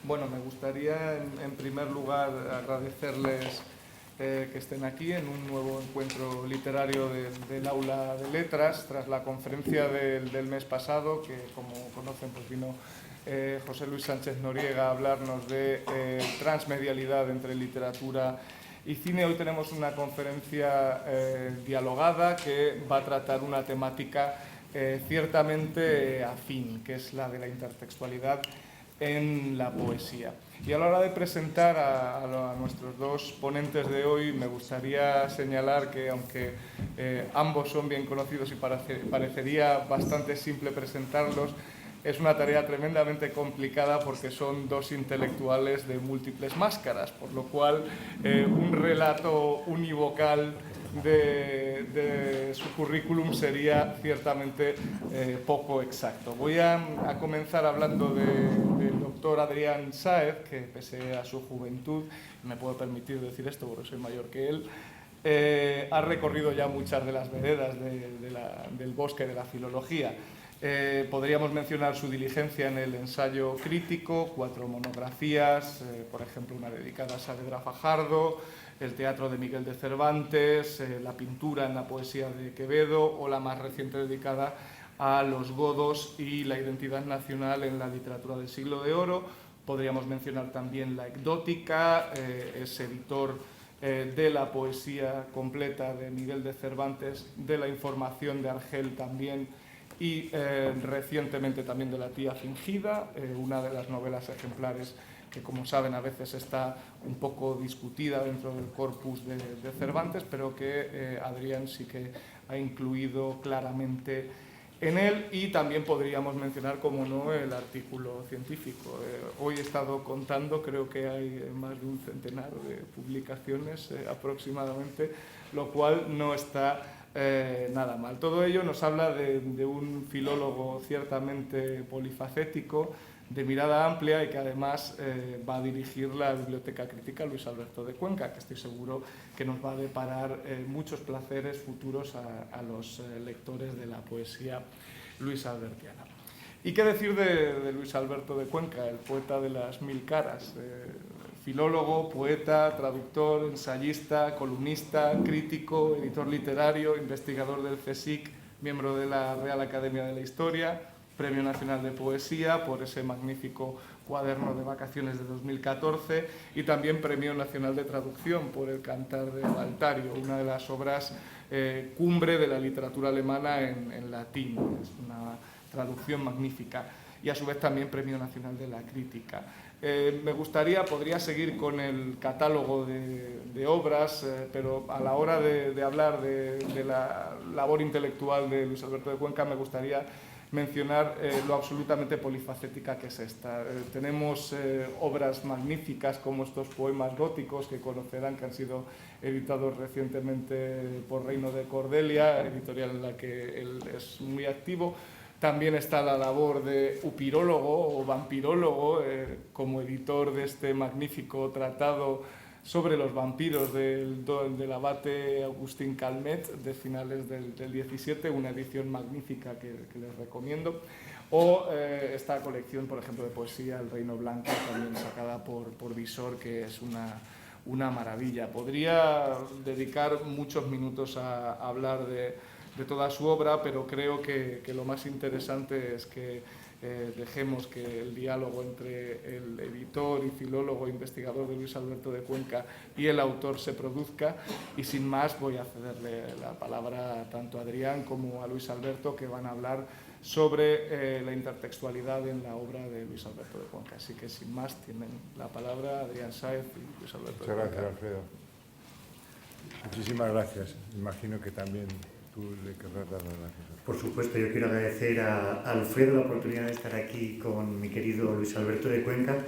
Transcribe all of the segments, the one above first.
Bueno, me gustaría en primer lugar agradecerles que estén aquí en un nuevo encuentro literario del Aula de Letras, tras la conferencia del mes pasado, que como conocen pues vino José Luis Sánchez Noriega a hablarnos de transmedialidad entre literatura y cine. Hoy tenemos una conferencia dialogada que va a tratar una temática ciertamente afín, que es la de la intertextualidad en la poesía. Y a la hora de presentar a nuestros dos ponentes de hoy, me gustaría señalar que, aunque ambos son bien conocidos y parecería bastante simple presentarlos, es una tarea tremendamente complicada porque son dos intelectuales de múltiples máscaras, por lo cual un relato univocal de su currículum sería ciertamente poco exacto. Voy a comenzar hablando del doctor Adrián Sáez, que pese a su juventud, me puedo permitir decir esto porque soy mayor que él, ha recorrido ya muchas de las veredas del bosque de la filología. Podríamos mencionar su diligencia en el ensayo crítico, 4 monografías, por ejemplo una dedicada a Saavedra Fajardo, el teatro de Miguel de Cervantes, la pintura en la poesía de Quevedo o la más reciente dedicada a los godos y la identidad nacional en la literatura del siglo de oro. Podríamos mencionar también la ecdótica, es editor de la poesía completa de Miguel de Cervantes, de la información de Argel también, y recientemente también de La tía fingida, una de las novelas ejemplares que, como saben, a veces está un poco discutida dentro del corpus de Cervantes, pero que Adrián sí que ha incluido claramente en él. Y también podríamos mencionar, como no, el artículo científico. Hoy he estado contando, creo que hay más de un centenar de publicaciones aproximadamente, lo cual no está nada mal. Todo ello nos habla de un filólogo ciertamente polifacético, de mirada amplia, y que además va a dirigir la Biblioteca Crítica Luis Alberto de Cuenca, que estoy seguro que nos va a deparar muchos placeres futuros a los lectores de la poesía luis albertiana. ¿Y qué decir de Luis Alberto de Cuenca, el poeta de las 1000 caras? Filólogo, poeta, traductor, ensayista, columnista, crítico, editor literario, investigador del CSIC, miembro de la Real Academia de la Historia, Premio Nacional de Poesía por ese magnífico cuaderno de vacaciones de 2014, y también Premio Nacional de Traducción por El Cantar de Valtario, una de las obras cumbre de la literatura alemana en latín. Es una traducción magnífica. Y a su vez también Premio Nacional de la Crítica. Podría seguir con el catálogo de obras, pero a la hora de hablar de la labor intelectual de Luis Alberto de Cuenca, me gustaría mencionar lo absolutamente polifacética que es esta. Tenemos obras magníficas como estos poemas góticos que conocerán, que han sido editados recientemente por Reino de Cordelia, editorial en la que él es muy activo. También está la labor de upirólogo o vampirólogo, como editor de este magnífico tratado sobre los vampiros del abate Agustín Calmet, de finales del 17, una edición magnífica que les recomiendo. O esta colección, por ejemplo, de poesía, El Reino Blanco, también sacada por Visor, que es una maravilla. Podría dedicar muchos minutos a hablar de toda su obra, pero creo que lo más interesante es que dejemos que el diálogo entre el editor y filólogo e investigador de Luis Alberto de Cuenca y el autor se produzca, y sin más voy a cederle la palabra tanto a Adrián como a Luis Alberto, que van a hablar sobre la intertextualidad en la obra de Luis Alberto de Cuenca. Así que sin más tienen la palabra Adrián Sáez y Luis Alberto de Cuenca. Muchas gracias, Alfredo. Muchísimas gracias. Imagino que también tú le querrás dar las gracias. Por supuesto, yo quiero agradecer a Alfredo la oportunidad de estar aquí con mi querido Luis Alberto de Cuenca.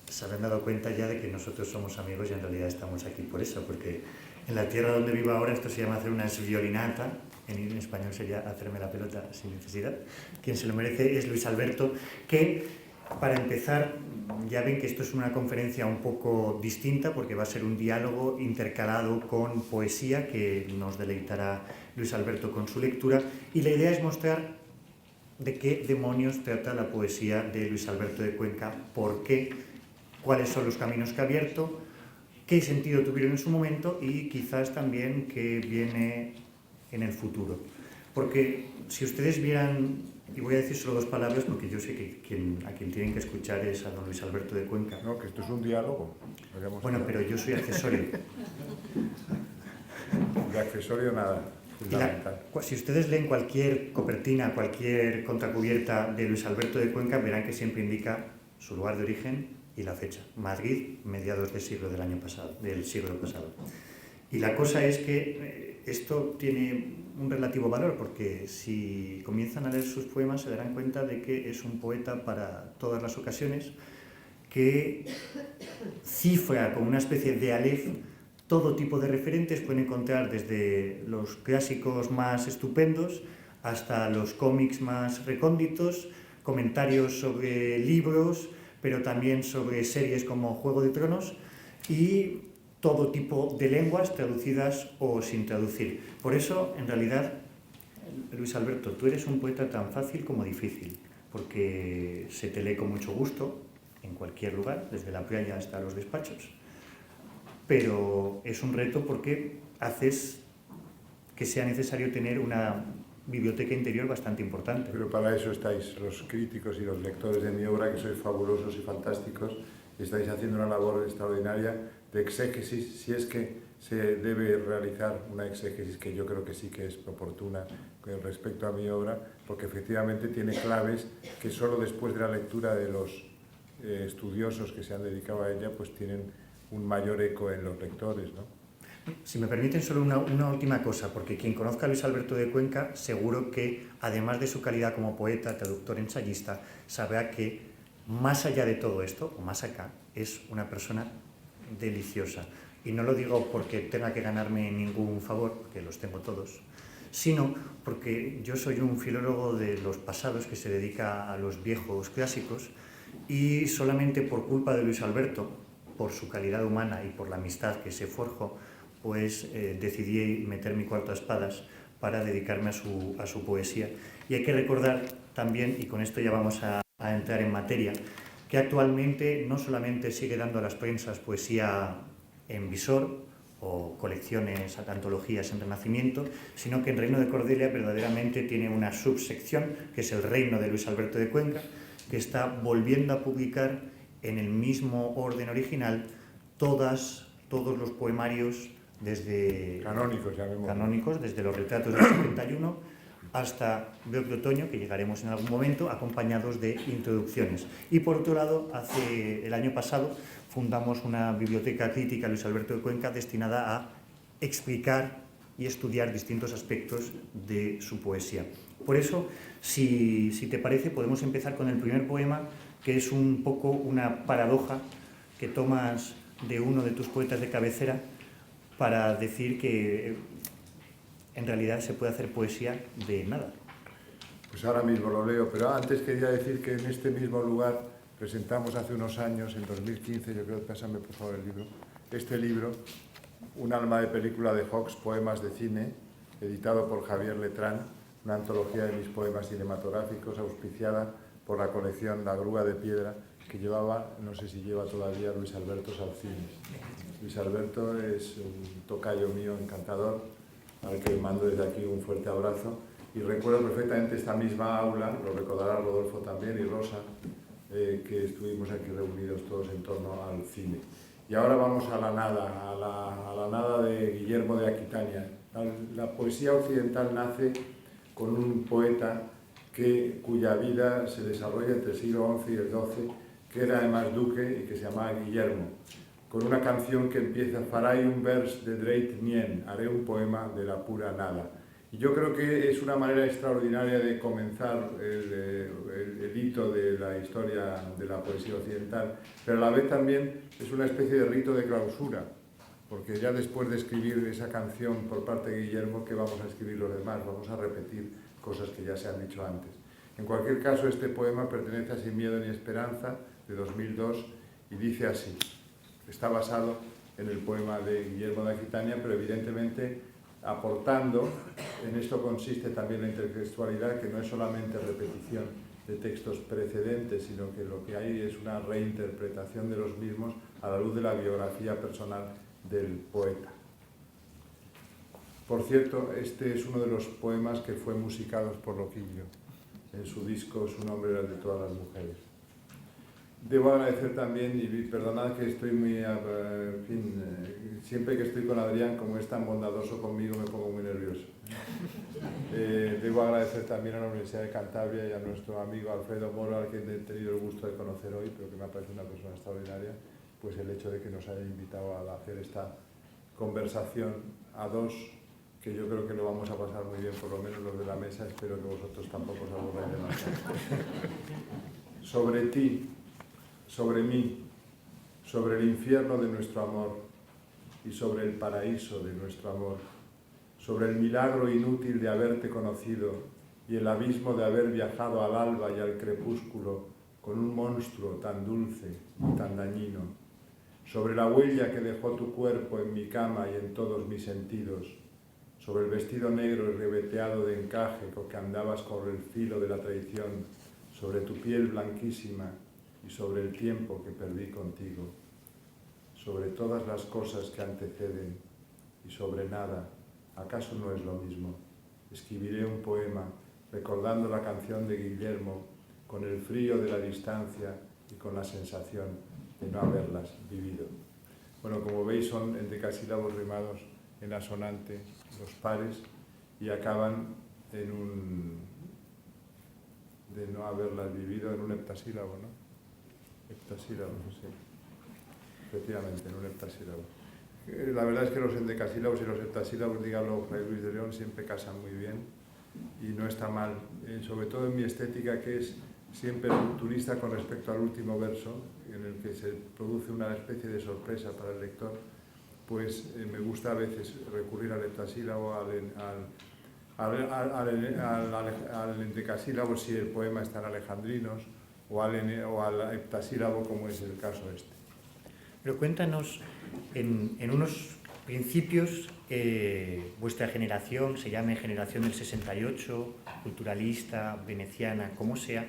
Se habrán dado cuenta ya de que nosotros somos amigos y en realidad estamos aquí por eso, porque en la tierra donde vivo ahora esto se llama hacer una sviolinata, en español sería hacerme la pelota sin necesidad. Quien se lo merece es Luis Alberto, que para empezar, ya ven que esto es una conferencia un poco distinta porque va a ser un diálogo intercalado con poesía que nos deleitará Luis Alberto con su lectura, y la idea es mostrar de qué demonios trata la poesía de Luis Alberto de Cuenca, por qué cuáles son los caminos que ha abierto, qué sentido tuvieron en su momento y quizás también qué viene en el futuro. Porque si ustedes vieran, y voy a decir solo 2 palabras porque yo sé que a quien tienen que escuchar es a don Luis Alberto de Cuenca. No, que esto es un diálogo. Bueno, pero yo soy accesorio. De accesorio nada, fundamental. Si ustedes leen cualquier copertina, cualquier contracubierta de Luis Alberto de Cuenca, verán que siempre indica su lugar de origen y la fecha. Madrid, mediados del siglo pasado. Y la cosa es que esto tiene un relativo valor, porque si comienzan a leer sus poemas se darán cuenta de que es un poeta para todas las ocasiones, que cifra con una especie de aleph todo tipo de referentes. Pueden encontrar desde los clásicos más estupendos hasta los cómics más recónditos, comentarios sobre libros, pero también sobre series como Juego de Tronos y todo tipo de lenguas traducidas o sin traducir. Por eso, en realidad, Luis Alberto, tú eres un poeta tan fácil como difícil, porque se te lee con mucho gusto en cualquier lugar, desde la playa hasta los despachos, pero es un reto porque haces que sea necesario tener una biblioteca interior bastante importante. Pero para eso estáis los críticos y los lectores de mi obra, que sois fabulosos y fantásticos, y estáis haciendo una labor extraordinaria de exégesis, si es que se debe realizar una exégesis, que yo creo que sí que es oportuna con respecto a mi obra, porque efectivamente tiene claves que solo después de la lectura de los estudiosos que se han dedicado a ella, pues tienen un mayor eco en los lectores, ¿no? Si me permiten solo una última cosa, porque quien conozca a Luis Alberto de Cuenca, seguro que, además de su calidad como poeta, traductor, ensayista, sabrá que, más allá de todo esto, o más acá, es una persona deliciosa. Y no lo digo porque tenga que ganarme ningún favor, porque los tengo todos, sino porque yo soy un filólogo de los pasados que se dedica a los viejos clásicos, y solamente por culpa de Luis Alberto, por su calidad humana y por la amistad que se forjó, pues decidí meter mi cuarto a espadas para dedicarme a su poesía. Y hay que recordar también, y con esto ya vamos a entrar en materia, que actualmente no solamente sigue dando a las prensas poesía en visor o colecciones, antologías en Renacimiento, sino que en Reino de Cordelia verdaderamente tiene una subsección, que es el Reino de Luis Alberto de Cuenca, que está volviendo a publicar en el mismo orden original todos los poemarios desde canónicos, desde los retratos del 71 hasta Broc de Otoño, que llegaremos en algún momento, acompañados de introducciones. Y por otro lado, el año pasado fundamos una biblioteca crítica Luis Alberto de Cuenca destinada a explicar y estudiar distintos aspectos de su poesía. Por eso, si te parece, podemos empezar con el primer poema, que es un poco una paradoja que tomas de uno de tus poetas de cabecera para decir que en realidad se puede hacer poesía de nada. Pues ahora mismo lo leo, pero antes quería decir que en este mismo lugar presentamos hace unos años, en 2015, yo creo, pásame por favor el libro, este libro, Un alma de película de Hawks, poemas de cine, editado por Javier Letrán, una antología de mis poemas cinematográficos auspiciada por la colección La Grúa de Piedra, que llevaba, no sé si lleva todavía, Luis Alberto Salcines. Luis Alberto es un tocayo mío encantador, al que mando desde aquí un fuerte abrazo, y recuerdo perfectamente esta misma aula, lo recordará Rodolfo también y Rosa, que estuvimos aquí reunidos todos en torno al cine. Y ahora vamos a la nada, a la nada de Guillermo de Aquitania. La poesía occidental nace con un poeta cuya vida se desarrolla entre el siglo XI y el XII, que era además duque y que se llamaba Guillermo, con una canción que empieza «Farai un vers de dreit nien», haré un poema de la pura nada. Y yo creo que es una manera extraordinaria de comenzar el hito de la historia de la poesía occidental, pero a la vez también es una especie de rito de clausura, porque ya después de escribir esa canción por parte de Guillermo, ¿qué vamos a escribir los demás? Vamos a repetir cosas que ya se han dicho antes. En cualquier caso, este poema pertenece a Sin miedo ni esperanza, de 2002, y dice así. Está basado en el poema de Guillermo de Aquitania, pero evidentemente aportando, en esto consiste también la intertextualidad, que no es solamente repetición de textos precedentes, sino que lo que hay es una reinterpretación de los mismos a la luz de la biografía personal del poeta. Por cierto, este es uno de los poemas que fue musicado por Loquillo en su disco Su nombre era el de todas las mujeres. Debo agradecer también, y perdonad que estoy muy, en fin, siempre que estoy con Adrián, como es tan bondadoso conmigo, me pongo muy nervioso. Debo agradecer también a la Universidad de Cantabria y a nuestro amigo Alfredo Moro, al que he tenido el gusto de conocer hoy, pero que me ha parecido una persona extraordinaria, pues el hecho de que nos haya invitado a hacer esta conversación a dos, que yo creo que lo vamos a pasar muy bien, por lo menos los de la mesa, espero que vosotros tampoco os aburráis demasiado. Sobre ti, sobre mí, sobre el infierno de nuestro amor y sobre el paraíso de nuestro amor, sobre el milagro inútil de haberte conocido y el abismo de haber viajado al alba y al crepúsculo con un monstruo tan dulce y tan dañino, sobre la huella que dejó tu cuerpo en mi cama y en todos mis sentidos, sobre el vestido negro y ribeteado de encaje con que andabas por el filo de la traición, sobre tu piel blanquísima y sobre el tiempo que perdí contigo, sobre todas las cosas que anteceden y sobre nada, ¿acaso no es lo mismo? Escribiré un poema recordando la canción de Guillermo con el frío de la distancia y con la sensación de no haberlas vivido. Bueno, como veis son endecasílabos rimados en asonante, los pares, y acaban en un, de no haberlas vivido, en un heptasílabo, ¿no? Heptasílabo, sí. Efectivamente, en un heptasílabo. La verdad es que los endecasílabos y los heptasílabos, dígalo Fray Luis de León, siempre casan muy bien y no está mal, sobre todo en mi estética, que es siempre rupturista con respecto al último verso, en el que se produce una especie de sorpresa para el lector, pues me gusta a veces recurrir al heptasílabo, al endecasílabo si el poema está en alejandrinos, o al heptasílabo como es el caso este. Pero cuéntanos, en unos principios, vuestra generación, se llame generación del 68, culturalista, veneciana, como sea,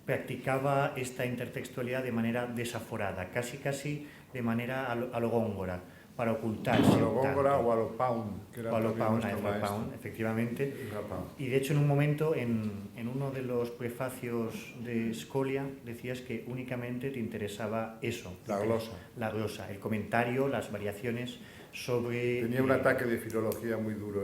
practicaba esta intertextualidad de manera desaforada, casi de manera a lo Góngora, para ocultarse. A lo Góngora o a lo Pound, que era también nuestro maestro. Pound, efectivamente. Pound. Y de hecho en un momento, en uno de los prefacios de Scolia, decías que únicamente te interesaba eso. La glosa. La glosa, el comentario, las variaciones sobre... Tenía un ataque de filología muy duro.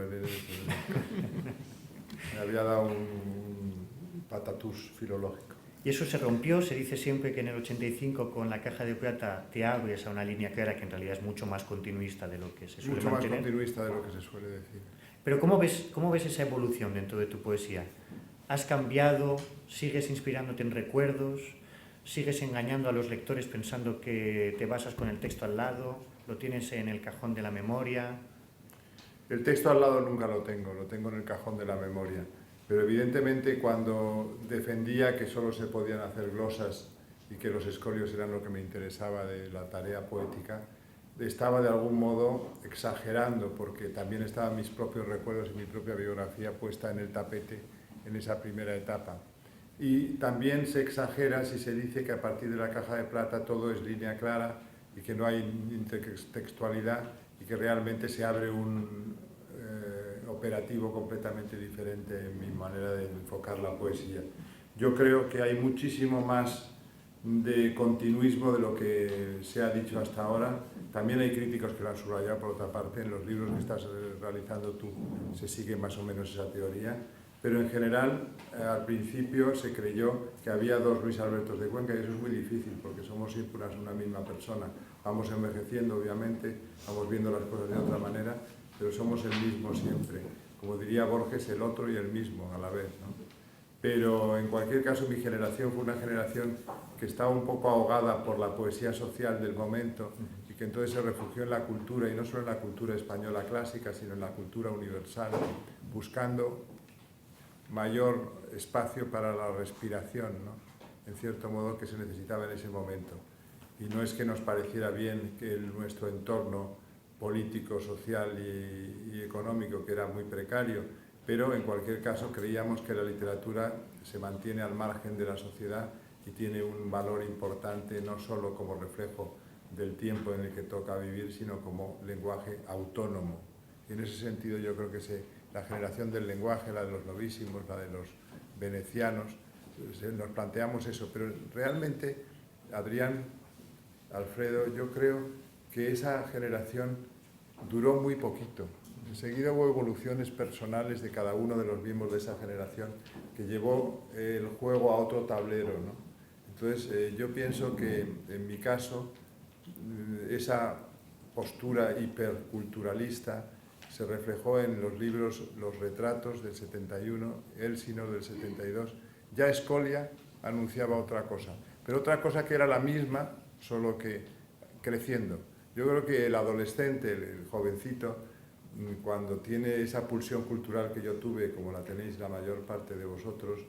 Me había dado un patatús filológico. Y eso se rompió, se dice siempre que en el 85 con La caja de plata te abres a una línea clara que en realidad es mucho más continuista de lo que se suele mantener. Mucho más continuista de lo que se suele decir. Pero ¿cómo ves esa evolución dentro de tu poesía? ¿Has cambiado? ¿Sigues inspirándote en recuerdos? ¿Sigues engañando a los lectores pensando que te basas con el texto al lado? ¿Lo tienes en el cajón de la memoria? El texto al lado nunca lo tengo en el cajón de la memoria. Pero evidentemente cuando defendía que solo se podían hacer glosas y que los escolios eran lo que me interesaba de la tarea poética, estaba de algún modo exagerando, porque también estaban mis propios recuerdos y mi propia biografía puesta en el tapete en esa primera etapa. Y también se exagera si se dice que a partir de La caja de plata todo es línea clara y que no hay intertextualidad y que realmente se abre un operativo completamente diferente en mi manera de enfocar la poesía. Yo creo que hay muchísimo más de continuismo de lo que se ha dicho hasta ahora. También hay críticos que lo han subrayado, por otra parte, en los libros que estás realizando tú se sigue más o menos esa teoría, pero en general al principio se creyó que había dos Luis Albertos de Cuenca y eso es muy difícil porque somos siempre una misma persona. Vamos envejeciendo, obviamente, vamos viendo las cosas de otra manera, pero somos el mismo siempre. Como diría Borges, el otro y el mismo a la vez, ¿no? Pero en cualquier caso mi generación fue una generación que estaba un poco ahogada por la poesía social del momento y que entonces se refugió en la cultura, y no solo en la cultura española clásica, sino en la cultura universal, buscando mayor espacio para la respiración, ¿no? En cierto modo, que se necesitaba en ese momento. Y no es que nos pareciera bien que nuestro entorno político, social y económico, que era muy precario, pero en cualquier caso creíamos que la literatura se mantiene al margen de la sociedad y tiene un valor importante no solo como reflejo del tiempo en el que toca vivir, sino como lenguaje autónomo. Y en ese sentido yo creo que la generación del lenguaje, la de los novísimos, la de los venecianos, nos planteamos eso, pero realmente, Adrián, Alfredo, yo creo que esa generación duró muy poquito. Enseguida hubo evoluciones personales de cada uno de los miembros de esa generación que llevó el juego a otro tablero, ¿no? Entonces, yo pienso que en mi caso, esa postura hiperculturalista se reflejó en los libros Los retratos del 71, Elsinore del 72. Ya Scolia anunciaba otra cosa, pero otra cosa que era la misma, solo que creciendo. Yo creo que el adolescente, el jovencito, cuando tiene esa pulsión cultural que yo tuve, como la tenéis la mayor parte de vosotros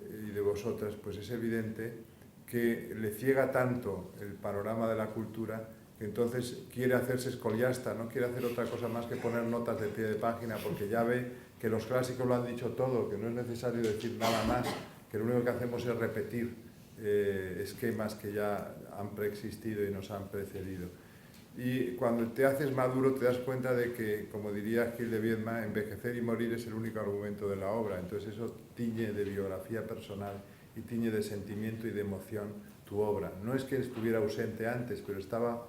y de vosotras, pues es evidente que le ciega tanto el panorama de la cultura que entonces quiere hacerse escoliasta, no quiere hacer otra cosa más que poner notas de pie de página, porque ya ve que los clásicos lo han dicho todo, que no es necesario decir nada más, que lo único que hacemos es repetir esquemas que ya han preexistido y nos han precedido. Y cuando te haces maduro te das cuenta de que, como diría Gil de Viedma, envejecer y morir es el único argumento de la obra. Entonces eso tiñe de biografía personal y tiñe de sentimiento y de emoción tu obra. No es que estuviera ausente antes, pero estaba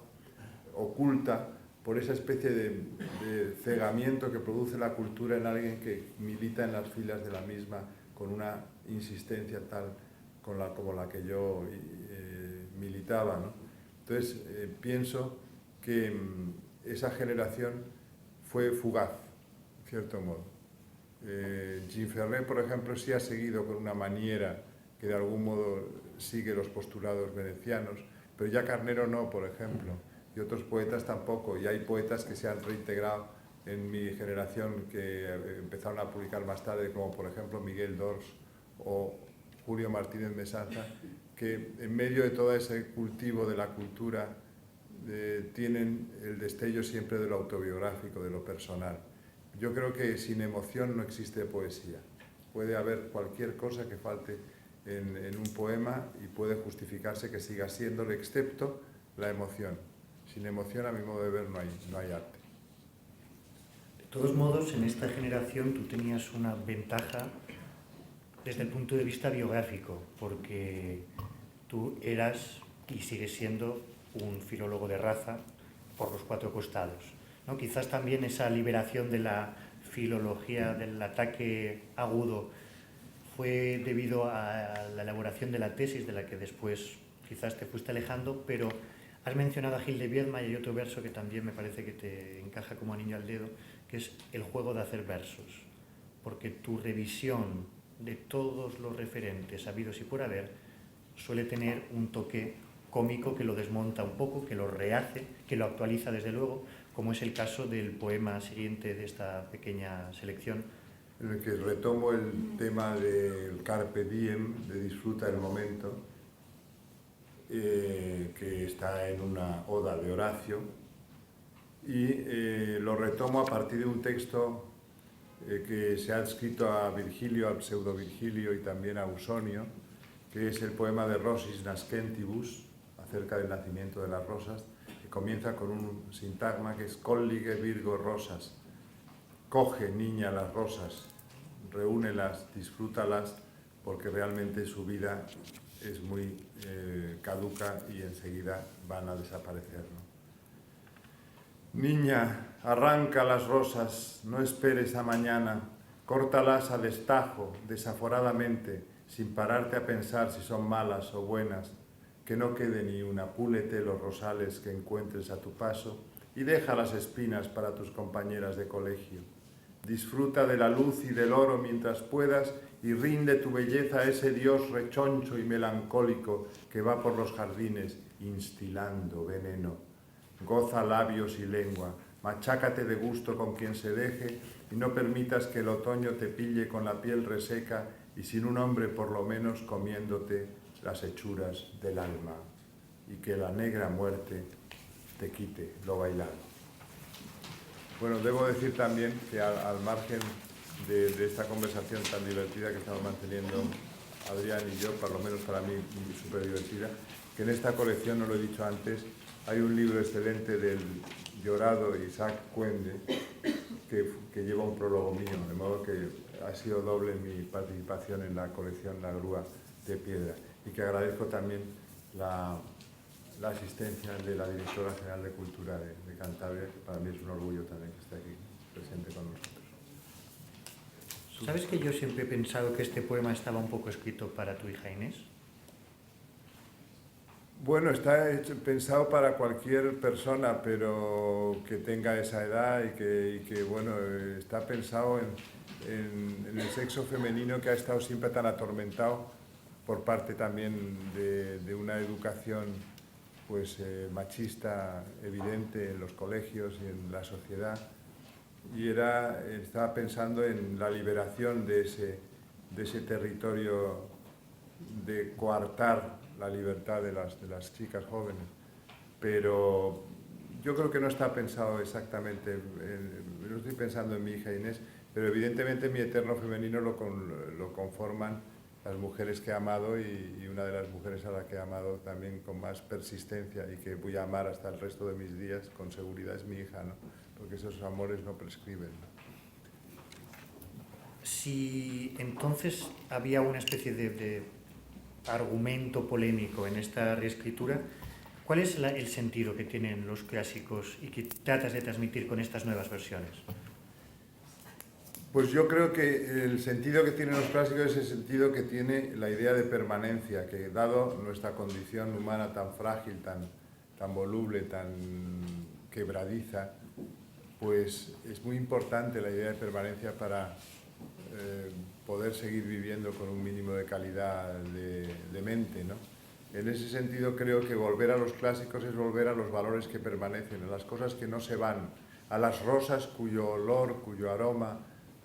oculta por esa especie de cegamiento que produce la cultura en alguien que milita en las filas de la misma con una insistencia tal como la que yo militaba, ¿no? Entonces pienso que esa generación fue fugaz, en cierto modo. Jean Ferret, por ejemplo, sí ha seguido con una maniera que de algún modo sigue los postulados venecianos, pero ya Carnero no, por ejemplo, y otros poetas tampoco, y hay poetas que se han reintegrado en mi generación que empezaron a publicar más tarde, como por ejemplo Miguel Dors o Julio Martínez Mesanza, que en medio de todo ese cultivo de la cultura tienen el destello siempre de lo autobiográfico, de lo personal. Yo creo que sin emoción no existe poesía. Puede haber cualquier cosa que falte en un poema y puede justificarse que siga siéndolo, excepto la emoción. Sin emoción, a mi modo de ver, no hay arte. De todos modos, en esta generación tú tenías una ventaja desde el punto de vista biográfico, porque tú eras y sigues siendo un filólogo de raza por los cuatro costados, ¿no? Quizás también esa liberación de la filología, del ataque agudo, fue debido a la elaboración de la tesis, de la que después quizás te fuiste alejando, pero has mencionado a Gil de Viedma y hay otro verso que también me parece que te encaja como anillo al dedo, que es el juego de hacer versos, porque tu revisión de todos los referentes habidos y por haber suele tener un toque cómico que lo desmonta un poco, que lo rehace, que lo actualiza desde luego, como es el caso del poema siguiente de esta pequeña selección. En el que retomo el tema del Carpe Diem, de disfruta el momento, que está en una oda de Horacio, y lo retomo a partir de un texto que se ha adscrito a Virgilio, al pseudo Virgilio y también a Ausonio, que es el poema de Rosis Nascentibus, acerca del nacimiento de las rosas, que comienza con un sintagma que es collige virgo rosas. Coge, niña, las rosas, reúnelas, disfrútalas, porque realmente su vida es muy caduca y enseguida van a desaparecer, ¿no? Niña, arranca las rosas, no esperes a mañana, córtalas a destajo, desaforadamente, sin pararte a pensar si son malas o buenas, que no quede ni una, púlete los rosales que encuentres a tu paso y deja las espinas para tus compañeras de colegio. Disfruta de la luz y del oro mientras puedas y rinde tu belleza a ese Dios rechoncho y melancólico que va por los jardines instilando veneno. Goza labios y lengua, machácate de gusto con quien se deje y no permitas que el otoño te pille con la piel reseca y sin un hombre por lo menos comiéndote las hechuras del alma, y que la negra muerte te quite lo bailado. Bueno, debo decir también que al margen de esta conversación tan divertida que estamos manteniendo Adrián y yo, por lo menos para mí súper divertida, que en esta colección, no lo he dicho antes, hay un libro excelente del llorado Isaac Cuende, que lleva un prólogo mío, de modo que ha sido doble mi participación en la colección La Grúa de Piedra, y que agradezco también la asistencia de la Directora General de Cultura de Cantabria, que para mí es un orgullo también que esté aquí presente con nosotros. ¿Sabes que yo siempre he pensado que este poema estaba un poco escrito para tu hija Inés? Bueno, está pensado para cualquier persona, pero que tenga esa edad y que bueno, está pensado en el sexo femenino, que ha estado siempre tan atormentado por parte también de una educación pues machista evidente en los colegios y en la sociedad, y estaba pensando en la liberación de ese territorio de coartar la libertad de las chicas jóvenes, pero yo creo que no está pensado exactamente, no estoy pensando en mi hija Inés, pero evidentemente mi eterno femenino lo conforman las mujeres que he amado, y una de las mujeres a la que he amado también con más persistencia y que voy a amar hasta el resto de mis días con seguridad es mi hija, ¿no? Porque esos amores no prescriben, ¿no? Si entonces había una especie de argumento polémico en esta reescritura, ¿cuál es el sentido que tienen los clásicos y que tratas de transmitir con estas nuevas versiones? Pues yo creo que el sentido que tienen los clásicos es el sentido que tiene la idea de permanencia, que dado nuestra condición humana tan frágil, tan voluble, tan quebradiza, pues es muy importante la idea de permanencia para poder seguir viviendo con un mínimo de calidad de mente, ¿no? En ese sentido creo que volver a los clásicos es volver a los valores que permanecen, a las cosas que no se van, a las rosas cuyo olor, cuyo aroma,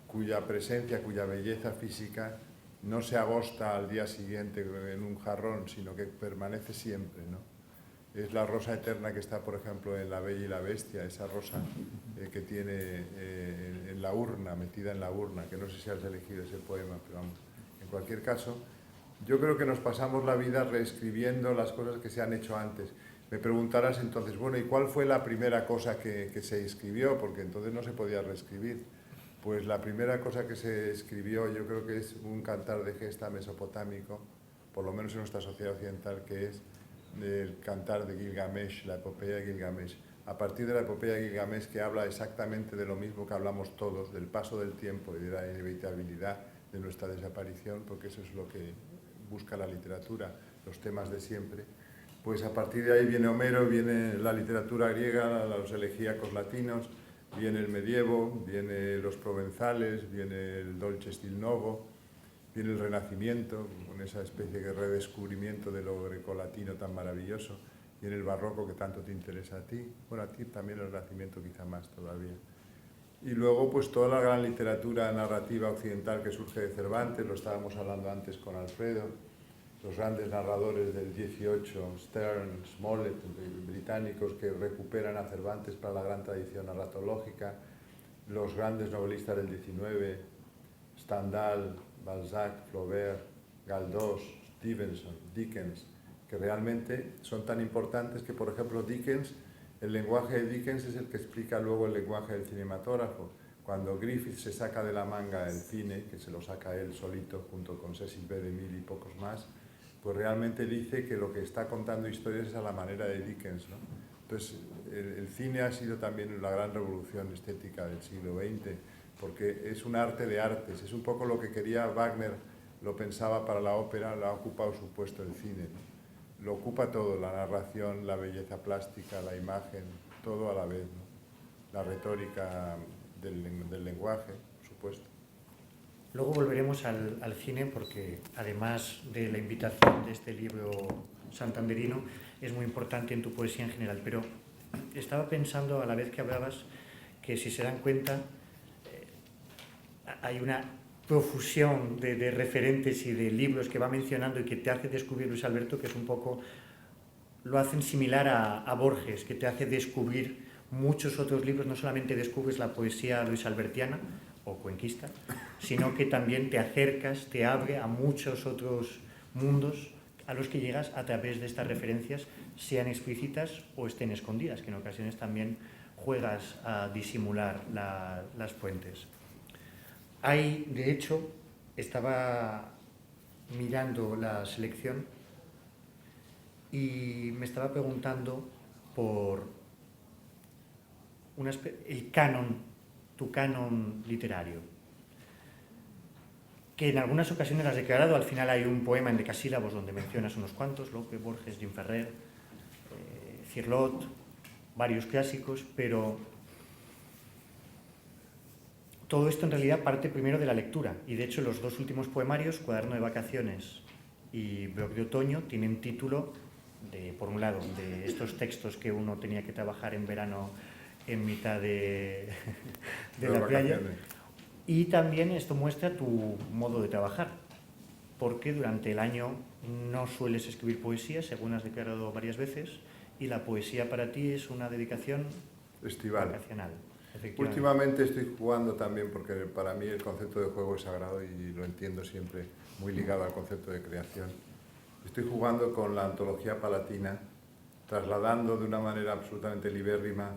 cuya presencia, cuya belleza física no se agosta al día siguiente en un jarrón, sino que permanece siempre, ¿no? Es la rosa eterna que está, por ejemplo, en La Bella y la Bestia, esa rosa que tiene en la urna, metida en la urna, que no sé si has elegido ese poema, pero vamos, en cualquier caso, yo creo que nos pasamos la vida reescribiendo las cosas que se han hecho antes. Me preguntarás entonces, bueno, ¿y cuál fue la primera cosa que se escribió? Porque entonces no se podía reescribir. Pues la primera cosa que se escribió yo creo que es un cantar de gesta mesopotámico, por lo menos en nuestra sociedad occidental, que es el cantar de Gilgamesh, la epopeya de Gilgamesh. A partir de la epopeya de Gilgamesh, que habla exactamente de lo mismo que hablamos todos, del paso del tiempo y de la inevitabilidad de nuestra desaparición, porque eso es lo que busca la literatura, los temas de siempre. Pues a partir de ahí viene Homero, viene la literatura griega, los elegíacos latinos, viene el medievo, viene los provenzales, viene el dolce stil novo, viene el Renacimiento, con esa especie de redescubrimiento de lo grecolatino tan maravilloso, viene el barroco que tanto te interesa a ti, bueno, a ti también el Renacimiento quizá más todavía. Y luego pues toda la gran literatura narrativa occidental que surge de Cervantes, lo estábamos hablando antes con Alfredo, los grandes narradores del 18, Sterne, Smollett, británicos que recuperan a Cervantes para la gran tradición narratológica, los grandes novelistas del 19, Stendhal, Balzac, Flaubert, Galdós, Stevenson, Dickens, que realmente son tan importantes que, por ejemplo, Dickens, el lenguaje de Dickens es el que explica luego el lenguaje del cinematógrafo. Cuando Griffith se saca de la manga el cine, que se lo saca él solito junto con Cecil B. DeMille y pocos más, pues realmente dice que lo que está contando historias es a la manera de Dickens, ¿no? Entonces, el cine ha sido también la gran revolución estética del siglo XX, porque es un arte de artes, es un poco lo que quería Wagner, lo pensaba para la ópera, lo ha ocupado su puesto el cine, ¿no? Lo ocupa todo, la narración, la belleza plástica, la imagen, todo a la vez, ¿no? La retórica del lenguaje, por supuesto. Luego volveremos al cine porque, además de la invitación de este libro santanderino, es muy importante en tu poesía en general. Pero estaba pensando, a la vez que hablabas, que si se dan cuenta, hay una profusión de referentes y de libros que va mencionando y que te hace descubrir Luis Alberto, que es un poco, lo hacen similar a Borges, que te hace descubrir muchos otros libros. No solamente descubres la poesía luisalbertiana, o cuenquista, sino que también te acercas, te abre a muchos otros mundos a los que llegas a través de estas referencias, sean explícitas o estén escondidas, que en ocasiones también juegas a disimular las fuentes. Hay, de hecho, estaba mirando la selección y me estaba preguntando por el canon, tu canon literario, que en algunas ocasiones has declarado. Al final hay un poema en decasílabos donde mencionas unos cuantos, Lope, Borges, Jim Ferrer, Cirlot, varios clásicos, pero todo esto en realidad parte primero de la lectura, y de hecho los dos últimos poemarios, Cuaderno de Vacaciones y Blog de Otoño, tienen título por un lado, de estos textos que uno tenía que trabajar en verano en mitad de la playa, y también esto muestra tu modo de trabajar, porque durante el año no sueles escribir poesía, según has declarado varias veces, y la poesía para ti es una dedicación estival, vacacional. Últimamente estoy jugando también, porque para mí el concepto de juego es sagrado y lo entiendo siempre muy ligado al concepto de creación. Estoy jugando con la antología palatina, trasladando de una manera absolutamente libérrima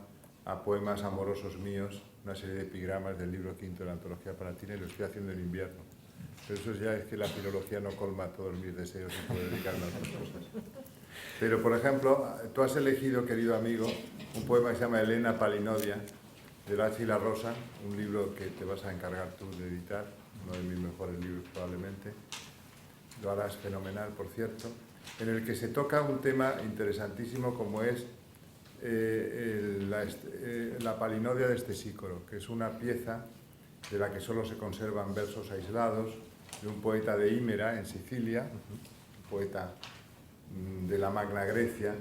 a poemas amorosos míos una serie de epigramas del libro quinto de la antología palatina, y lo estoy haciendo en invierno. Pero eso ya es que la filología no colma todos mis deseos y puedo dedicarme a otras cosas. Pero, por ejemplo, tú has elegido, querido amigo, un poema que se llama Elena Palinodia, de Lachi y la Rosa, un libro que te vas a encargar tú de editar, uno de mis mejores libros probablemente. Lo harás fenomenal, por cierto, en el que se toca un tema interesantísimo como es la Palinodia de Stesícoro, que es una pieza de la que solo se conservan versos aislados, de un poeta de Hímera, en Sicilia, un poeta de la Magna Grecia,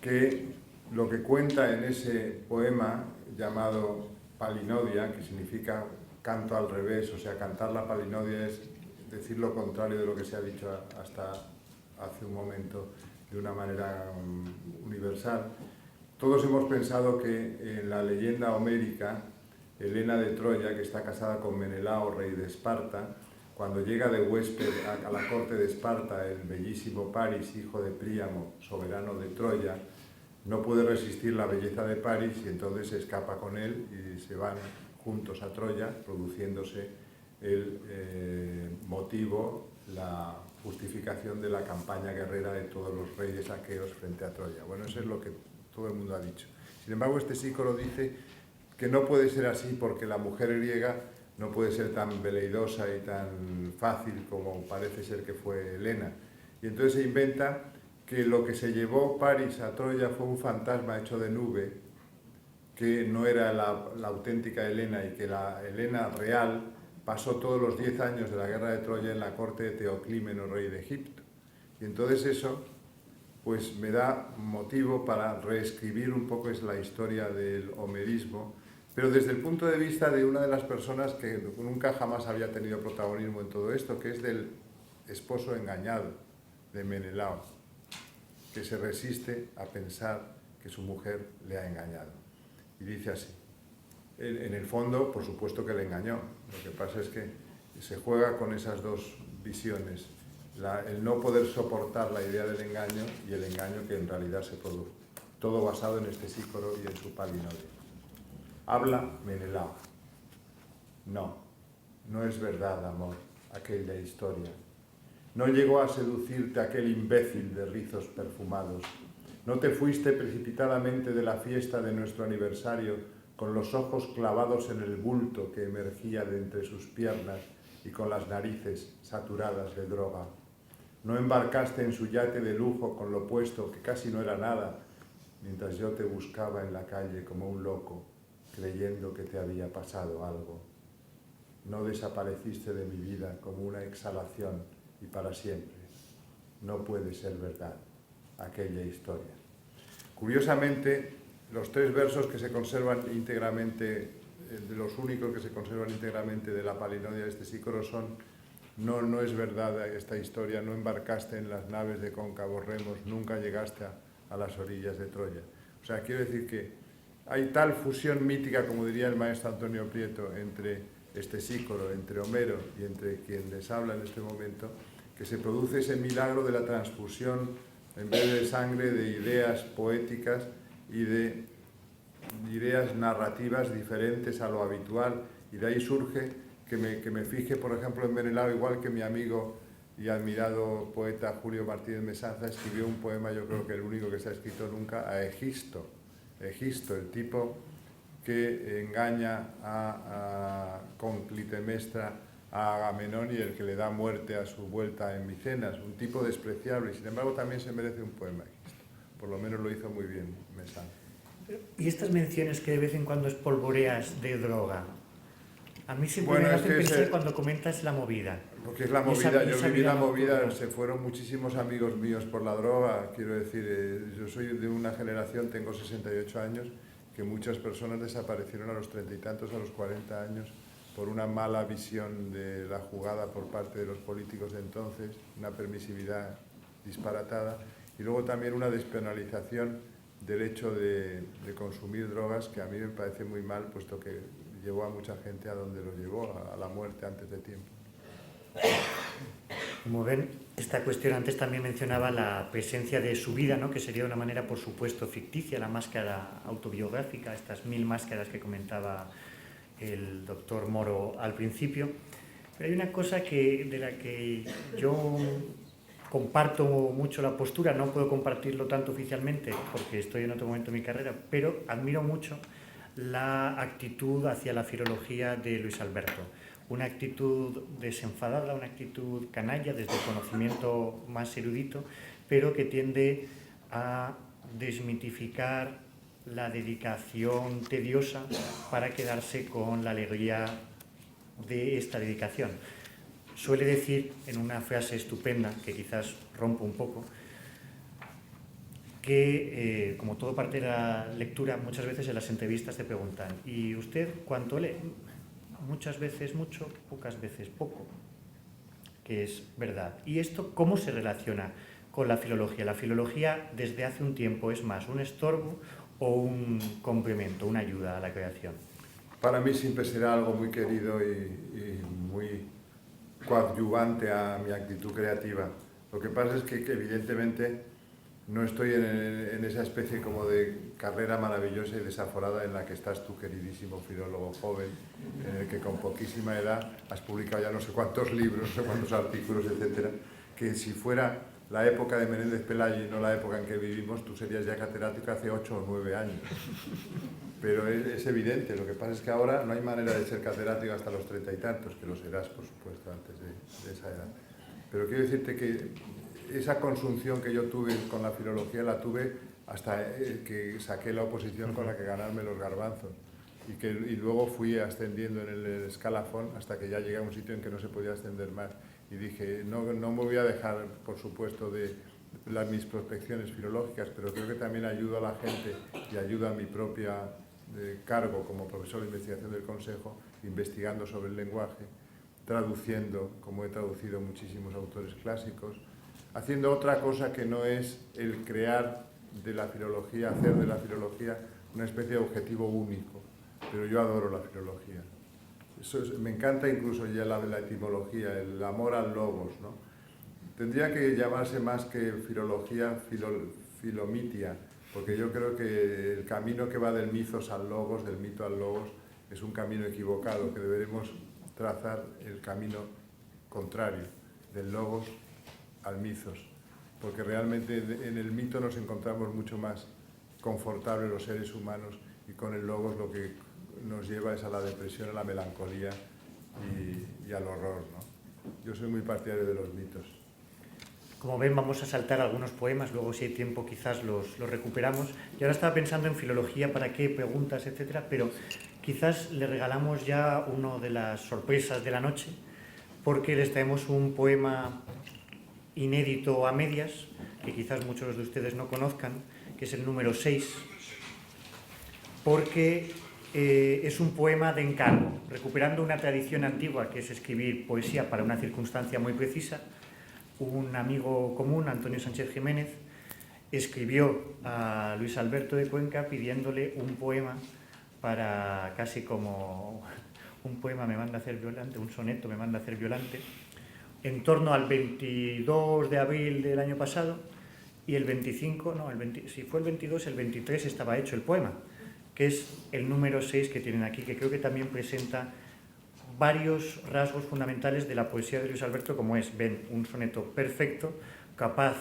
que lo que cuenta en ese poema llamado Palinodia, que significa canto al revés, o sea, cantar la Palinodia es decir lo contrario de lo que se ha dicho hasta hace un momento de una manera universal. Todos hemos pensado que en la leyenda homérica, Helena de Troya, que está casada con Menelao, rey de Esparta, cuando llega de huésped a la corte de Esparta el bellísimo Paris, hijo de Príamo, soberano de Troya, no puede resistir la belleza de Paris y entonces se escapa con él y se van juntos a Troya, produciéndose el motivo, la justificación de la campaña guerrera de todos los reyes aqueos frente a Troya. Bueno, eso es lo que todo el mundo ha dicho. Sin embargo, Stesícoro dice que no puede ser así porque la mujer griega no puede ser tan veleidosa y tan fácil como parece ser que fue Helena. Y entonces se inventa que lo que se llevó Paris a Troya fue un fantasma hecho de nube, que no era la auténtica Helena, y que la Helena real pasó todos los 10 años de la guerra de Troya en la corte de Teoclímeno, rey de Egipto. Y entonces eso pues me da motivo para reescribir un poco la historia del homerismo, pero desde el punto de vista de una de las personas que nunca jamás había tenido protagonismo en todo esto, que es del esposo engañado de Menelao, que se resiste a pensar que su mujer le ha engañado. Y dice así: en el fondo, por supuesto que le engañó, lo que pasa es que se juega con esas dos visiones, el no poder soportar la idea del engaño y el engaño que en realidad se produjo. Todo basado en Stesícoro y en su Palinodia. Habla Menelao: no, no es verdad, amor, aquella historia. No llegó a seducirte aquel imbécil de rizos perfumados. No te fuiste precipitadamente de la fiesta de nuestro aniversario con los ojos clavados en el bulto que emergía de entre sus piernas y con las narices saturadas de droga. No embarcaste en su yate de lujo con lo puesto, que casi no era nada, mientras yo te buscaba en la calle como un loco, creyendo que te había pasado algo. No desapareciste de mi vida como una exhalación y para siempre. No puede ser verdad aquella historia. Curiosamente, los 3 versos que se conservan íntegramente, de los únicos que se conservan íntegramente de la Palinodia de Stesícoro son: no es verdad esta historia, no embarcaste en las naves de cóncavos remos, nunca llegaste a las orillas de Troya. O sea, quiero decir que hay tal fusión mítica, como diría el maestro Antonio Prieto, entre Estesícoro, entre Homero y entre quien les habla en este momento, que se produce ese milagro de la transfusión, en vez de sangre, de ideas poéticas y de ideas narrativas diferentes a lo habitual, y de ahí surge que me fije, por ejemplo, en Menelao, igual que mi amigo y admirado poeta Julio Martínez Mesanza escribió un poema, yo creo que el único que se ha escrito nunca, a Egisto, el tipo que engaña con Clitemnestra a Agamenón y el que le da muerte a su vuelta en Micenas, un tipo despreciable, y sin embargo también se merece un poema Egisto, por lo menos lo hizo muy bien Mesanza. ¿Y estas menciones que de vez en cuando espolvoreas de droga? A mí siempre Bueno, me hacen pensar cuando comentas la movida. Porque es la movida, yo viví la movida, se fueron muchísimos amigos míos por la droga, quiero decir, yo soy de una generación, tengo 68 años, que muchas personas desaparecieron a los 30 y tantos, a los 40 años, por una mala visión de la jugada por parte de los políticos de entonces, una permisividad disparatada, y luego también una despenalización del hecho de consumir drogas, que a mí me parece muy mal, puesto que llevó a mucha gente a donde lo llevó, a la muerte antes de tiempo. Como ven, esta cuestión antes también mencionaba la presencia de su vida, ¿no? Que sería de una manera, por supuesto, ficticia, la máscara autobiográfica, estas 1000 máscaras que comentaba el doctor Moro al principio. Pero hay una cosa de la que yo comparto mucho la postura, no puedo compartirlo tanto oficialmente porque estoy en otro momento de mi carrera, pero admiro mucho la actitud hacia la filología de Luis Alberto. Una actitud desenfadada, una actitud canalla desde el conocimiento más erudito, pero que tiende a desmitificar la dedicación tediosa para quedarse con la alegría de esta dedicación. Suele decir, en una frase estupenda, que quizás rompo un poco, que, como todo parte de la lectura, muchas veces en las entrevistas te preguntan ¿y usted cuánto lee? Muchas veces mucho, pocas veces poco, que es verdad. ¿Y esto cómo se relaciona con la filología? La filología desde hace un tiempo es más un estorbo o un complemento, una ayuda a la creación. Para mí siempre será algo muy querido y muy coadyuvante a mi actitud creativa. Lo que pasa es que evidentemente no estoy en esa especie como de carrera maravillosa y desaforada en la que estás tú, queridísimo filólogo joven, en el que con poquísima edad has publicado ya no sé cuántos libros, no sé cuántos artículos, etcétera, que si fuera la época de Menéndez Pelayo y no la época en que vivimos, tú serías ya catedrático hace 8 o 9 años. Pero es evidente, lo que pasa es que ahora no hay manera de ser catedrático hasta los 30 y tantos, que lo serás, por supuesto, antes de esa edad. Pero quiero decirte que esa consunción que yo tuve con la filología la tuve hasta que saqué la oposición con la que ganarme los garbanzos. Y luego fui ascendiendo en el escalafón hasta que ya llegué a un sitio en que no se podía ascender más. Y dije, no me voy a dejar, por supuesto, de mis prospecciones filológicas, pero creo que también ayudo a la gente y ayudo a mi propia cargo como profesor de investigación del Consejo, investigando sobre el lenguaje, traduciendo, como he traducido muchísimos autores clásicos, haciendo otra cosa que no es el crear de la filología, hacer de la filología una especie de objetivo único, pero yo adoro la filología. Me encanta incluso ya la etimología, el amor al logos, ¿no? Tendría que llamarse más que filología, filomitia, porque yo creo que el camino que va del mitos al logos, del mito al logos, es un camino equivocado, que deberemos trazar el camino contrario, del logos al mitos, porque realmente en el mito nos encontramos mucho más confortables los seres humanos y con el logos lo que nos lleva es a la depresión, a la melancolía y al horror, ¿no? Yo soy muy partidario de los mitos. Como ven, vamos a saltar algunos poemas, luego si hay tiempo quizás los recuperamos. Yo ahora estaba pensando en filología, para qué, preguntas, etcétera, pero quizás le regalamos ya una de las sorpresas de la noche, porque les traemos un poema inédito a medias, que quizás muchos de ustedes no conozcan, que es el número 6, porque es un poema de encargo, recuperando una tradición antigua que es escribir poesía para una circunstancia muy precisa. Un amigo común, Antonio Sánchez Jiménez, escribió a Luis Alberto de Cuenca pidiéndole un poema para, casi como un poema me manda a hacer Violante, un soneto me manda a hacer Violante, en torno al 22 de abril del año pasado, y el 25, no, si fue el 22, el 23 estaba hecho el poema, que es el número 6 que tienen aquí, que creo que también presenta varios rasgos fundamentales de la poesía de Luis Alberto, como es, ven, un soneto perfecto, capaz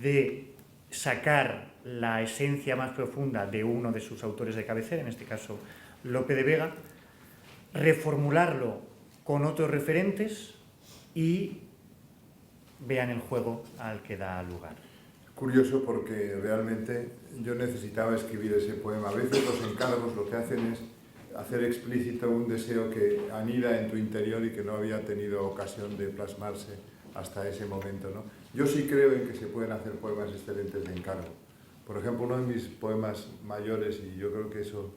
de sacar la esencia más profunda de uno de sus autores de cabecera, en este caso Lope de Vega, reformularlo con otros referentes y vean el juego al que da lugar. Curioso, porque realmente yo necesitaba escribir ese poema. A veces los encargos lo que hacen es hacer explícito un deseo que anida en tu interior y que no había tenido ocasión de plasmarse hasta ese momento, ¿no? Yo sí creo en que se pueden hacer poemas excelentes de encargo. Por ejemplo, uno de mis poemas mayores, y yo creo que eso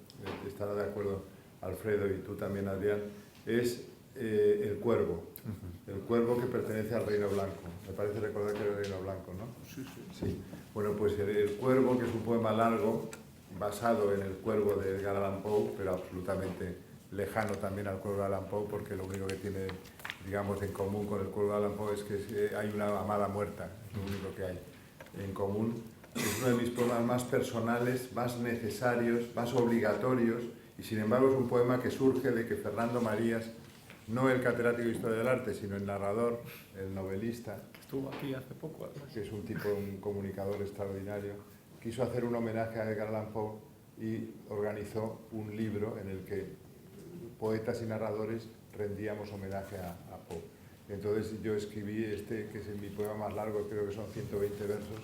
estará de acuerdo Alfredo y tú también, Adrián, es El Cuervo. El Cuervo, que pertenece al Reino Blanco. Me parece recordar que era el Reino Blanco, ¿no? Sí, sí. Sí. Bueno, pues El Cuervo, que es un poema largo, basado en El Cuervo de Edgar Allan Poe, pero absolutamente lejano también al Cuervo de Allan Poe, porque lo único que tiene, digamos, en común con El Cuervo de Allan Poe es que hay una amada muerta, es lo único que hay en común. Es uno de mis poemas más personales, más necesarios, más obligatorios, y sin embargo es un poema que surge de que Fernando Marías, no el catedrático de Historia del Arte, sino el narrador, el novelista, Que estuvo aquí hace poco, además. Que es un tipo, un comunicador extraordinario, quiso hacer un homenaje a Edgar Allan Poe y organizó un libro en el que poetas y narradores rendíamos homenaje a Poe. Entonces yo escribí este, que es mi poema más largo, creo que son 120 versos,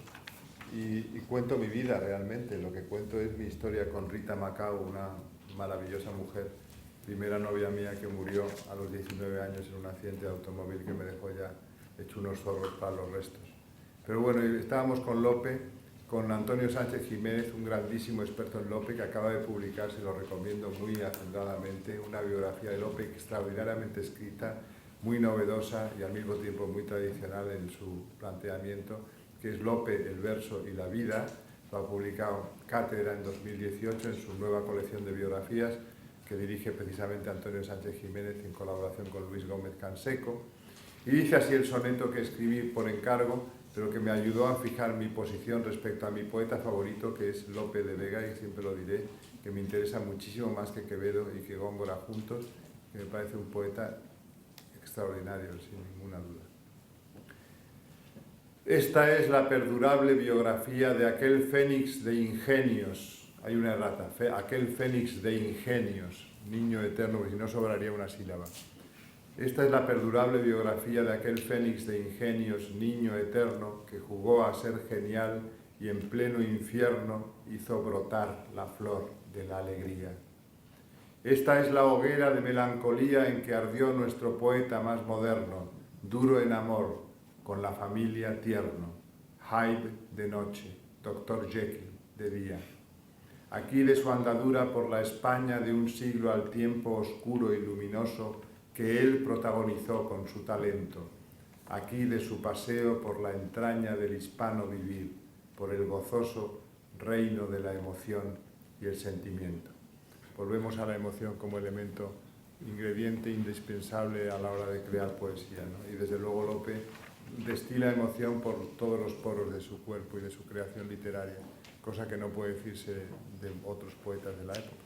y cuento mi vida realmente. Lo que cuento es mi historia con Rita Macao, una maravillosa mujer, primera novia mía, que murió a los 19 años en un accidente de automóvil que me dejó ya hecho unos zorros para los restos. Pero bueno, estábamos con Lope, con Antonio Sánchez Jiménez, un grandísimo experto en Lope, que acaba de publicar, se lo recomiendo muy hacendadamente, una biografía de Lope extraordinariamente escrita, muy novedosa y al mismo tiempo muy tradicional en su planteamiento, que es Lope, el verso y la vida. Lo ha publicado Cátedra en 2018 en su nueva colección de biografías, que dirige precisamente Antonio Sánchez Jiménez en colaboración con Luis Gómez Canseco. Y dice así el soneto que escribí por encargo, pero que me ayudó a fijar mi posición respecto a mi poeta favorito, que es Lope de Vega, y siempre lo diré, que me interesa muchísimo más que Quevedo y que Góngora juntos, que me parece un poeta extraordinario, sin ninguna duda. Esta es la perdurable biografía de aquel fénix de ingenios, hay una errata, aquel fénix de ingenios, niño eterno, que si no sobraría una sílaba. Esta es la perdurable biografía de aquel fénix de ingenios, niño eterno, que jugó a ser genial y en pleno infierno hizo brotar la flor de la alegría. Esta es la hoguera de melancolía en que ardió nuestro poeta más moderno, duro en amor, con la familia tierno, Hyde de noche, Dr. Jekyll de día. Aquí de su andadura por la España de un siglo al tiempo oscuro y luminoso que él protagonizó con su talento. Aquí de su paseo por la entraña del hispano vivir, por el gozoso reino de la emoción y el sentimiento. Volvemos a la emoción como elemento, ingrediente indispensable a la hora de crear poesía, ¿no? Y desde luego Lope destila emoción por todos los poros de su cuerpo y de su creación literaria, cosa que no puede decirse de otros poetas de la época.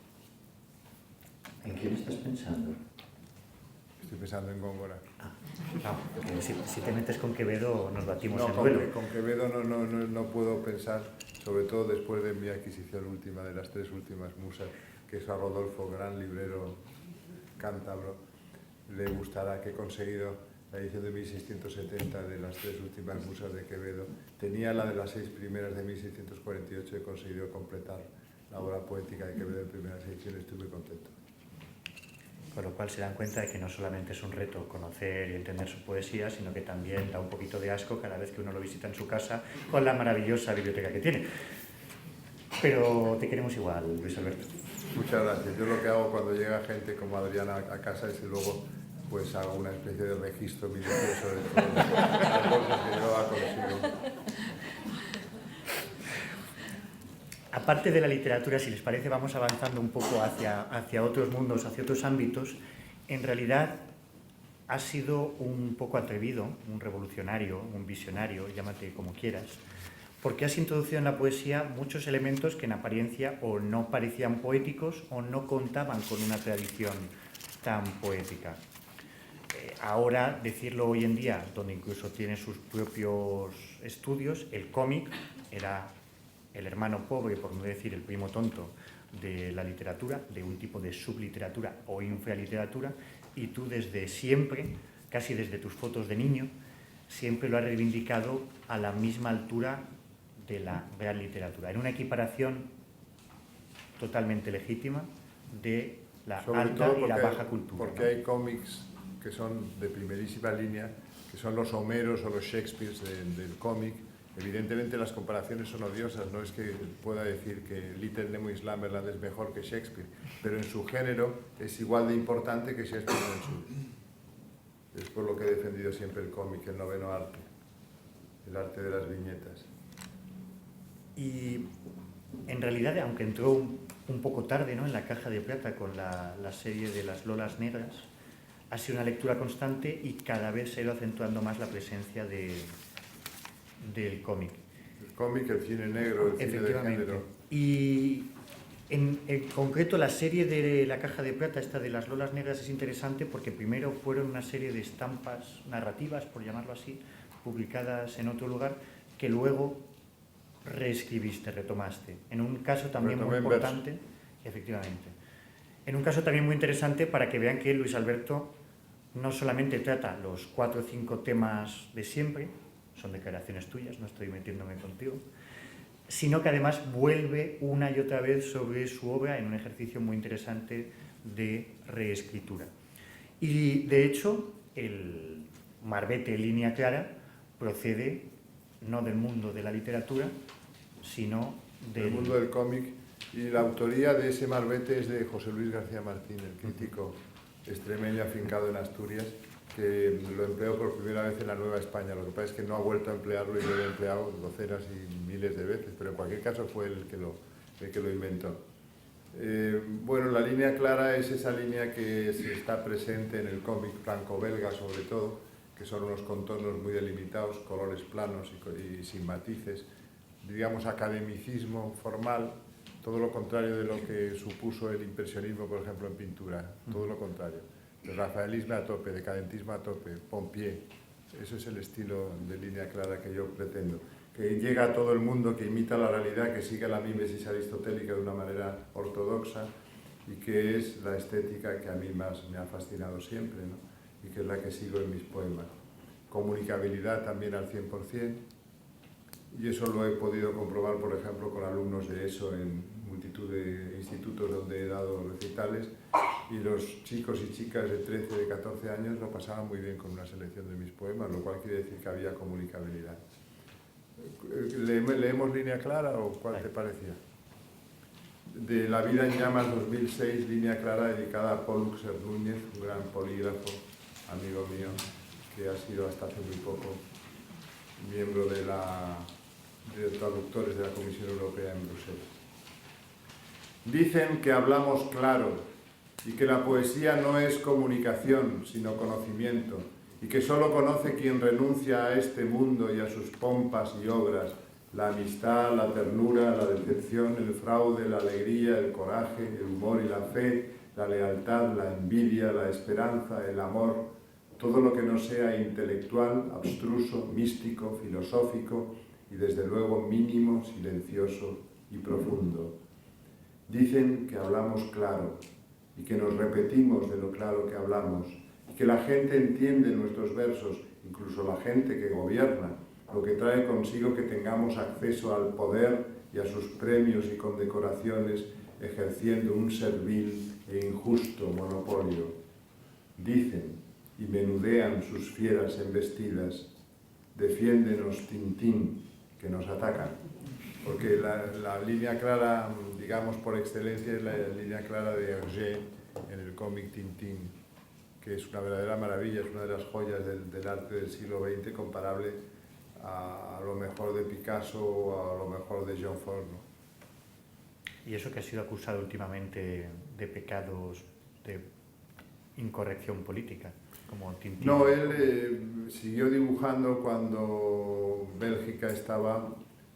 ¿En quién estás pensando? Estoy pensando en Góngora. No, si te metes con Quevedo nos batimos en No, duelo. con Quevedo no puedo pensar, sobre todo después de mi adquisición última, de las 3 últimas musas, que es a Rodolfo, gran librero cántabro, le gustará, que he conseguido la edición de 1670 de las 3 últimas musas de Quevedo. Tenía la de las 6 primeras de 1648, he conseguido completar la obra poética de Quevedo en primeras ediciones, estoy muy contento. Con lo cual se dan cuenta de que no solamente es un reto conocer y entender su poesía, sino que también da un poquito de asco cada vez que uno lo visita en su casa con la maravillosa biblioteca que tiene. Pero te queremos igual, Luis Alberto. Muchas gracias. Yo lo que hago cuando llega gente como Adriana a casa es que luego pues hago una especie de registro minucioso de todas las cosas que yo consigo. aparte de la literatura, si les parece, vamos avanzando un poco hacia otros mundos, hacia otros ámbitos. En realidad, has sido un poco atrevido, un revolucionario, un visionario, llámate como quieras, porque has introducido en la poesía muchos elementos que en apariencia o no parecían poéticos o no contaban con una tradición tan poética. Ahora, decirlo hoy en día, donde incluso tiene sus propios estudios, el cómic era el hermano pobre, por no decir el primo tonto, de la literatura, de un tipo de subliteratura o infraliteratura, y tú desde siempre, casi desde tus fotos de niño, siempre lo has reivindicado a la misma altura de la real literatura, en una equiparación totalmente legítima de la Sobre alta todo y la baja cultura. Porque ¿no? hay cómics que son de primerísima línea, que son los Homeros o los Shakespeares del cómic. Evidentemente las comparaciones son odiosas, no es que pueda decir que Little Nemo y Slumberland es mejor que Shakespeare, pero en su género es igual de importante que Shakespeare en el suyo. Es por lo que he defendido siempre el cómic, el noveno arte, el arte de las viñetas. Y en realidad, aunque entró un poco tarde, ¿no?, en la Caja de Plata con la serie de las Lolas Negras, ha sido una lectura constante y cada vez se ha ido acentuando más la presencia del cómic. El cómic, el cine negro, el cine de género. Y en concreto la serie de la Caja de Plata, esta de las Lolas Negras, es interesante porque primero fueron una serie de estampas narrativas, por llamarlo así, publicadas en otro lugar, que luego reescribiste, retomaste. En un caso también muy importante, efectivamente. En un caso también muy interesante para que vean que Luis Alberto no solamente trata los 4 o 5 temas de siempre, son declaraciones tuyas, no estoy metiéndome contigo, sino que además vuelve una y otra vez sobre su obra en un ejercicio muy interesante de reescritura. Y de hecho, el Marbete Línea Clara procede no del mundo de la literatura, sino del mundo del cómic, y la autoría de ese Marbete es de José Luis García Martín, el crítico extremeño afincado en Asturias, que lo empleó por primera vez en la Nueva España. Lo que pasa es que no ha vuelto a emplearlo y lo he empleado docenas y miles de veces, pero en cualquier caso fue el que lo inventó. Bueno, la línea clara es esa línea que está presente en el cómic franco-belga sobre todo, que son unos contornos muy delimitados, colores planos y sin matices, digamos academicismo formal, todo lo contrario de lo que supuso el impresionismo, por ejemplo, en pintura, todo lo contrario. El rafaelismo a tope, decadentismo a tope, Pompier, eso es el estilo de línea clara que yo pretendo. Que llega a todo el mundo, que imita la realidad, que sigue la mímesis aristotélica de una manera ortodoxa y que es la estética que a mí más me ha fascinado siempre, ¿no? Y que es la que sigo en mis poemas. Comunicabilidad también al 100%, y eso lo he podido comprobar, por ejemplo, con alumnos de ESO en multitud de institutos donde he dado recitales, y los chicos y chicas de 13, de 14 años lo pasaban muy bien con una selección de mis poemas, lo cual quiere decir que había comunicabilidad. ¿Leemos Línea Clara o cuál te parecía? De La vida en llamas 2006, Línea Clara, dedicada a Paul Luxer Núñez, un gran polígrafo, amigo mío, que ha sido hasta hace muy poco miembro de traductores de la Comisión Europea en Bruselas. Dicen que hablamos claro y que la poesía no es comunicación, sino conocimiento, y que solo conoce quien renuncia a este mundo y a sus pompas y obras, la amistad, la ternura, la decepción, el fraude, la alegría, el coraje, el humor y la fe, la lealtad, la envidia, la esperanza, el amor, todo lo que no sea intelectual, abstruso, místico, filosófico y desde luego mínimo, silencioso y profundo. Dicen que hablamos claro y que nos repetimos de lo claro que hablamos y que la gente entiende nuestros versos, incluso la gente que gobierna, lo que trae consigo que tengamos acceso al poder y a sus premios y condecoraciones ejerciendo un servil e injusto monopolio. Dicen y menudean sus fieras embestidas, defiéndenos Tintín, que nos atacan. Porque la línea clara, digamos por excelencia, es la línea clara de Hergé en el cómic Tintín, que es una verdadera maravilla, es una de las joyas del arte del siglo XX, comparable a lo mejor de Picasso o a lo mejor de Jean Fort, ¿no? Y eso que ha sido acusado últimamente de pecados de incorrección política, como Tintín. No, él siguió dibujando cuando Bélgica estaba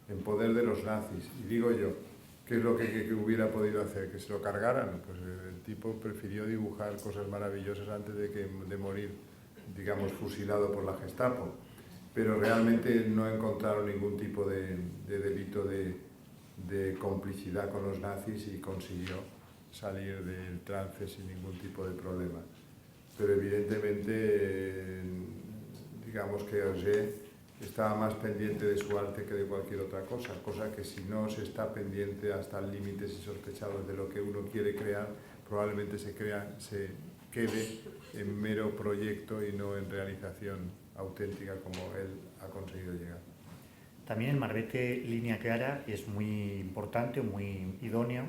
en poder de los nazis. Y digo yo, ¿qué es lo que hubiera podido hacer? ¿Que se lo cargaran? Pues el tipo prefirió dibujar cosas maravillosas antes de morir, digamos, fusilado por la Gestapo. Pero realmente no encontraron ningún tipo de delito de complicidad con los nazis y consiguió salir del trance sin ningún tipo de problema. Pero evidentemente, digamos que Hergé estaba más pendiente de su arte que de cualquier otra cosa que si no se está pendiente hasta límites insospechados de lo que uno quiere crear, probablemente se quede en mero proyecto y no en realización auténtica como él ha conseguido llegar. También el Marbete Línea Clara es muy importante, muy idóneo,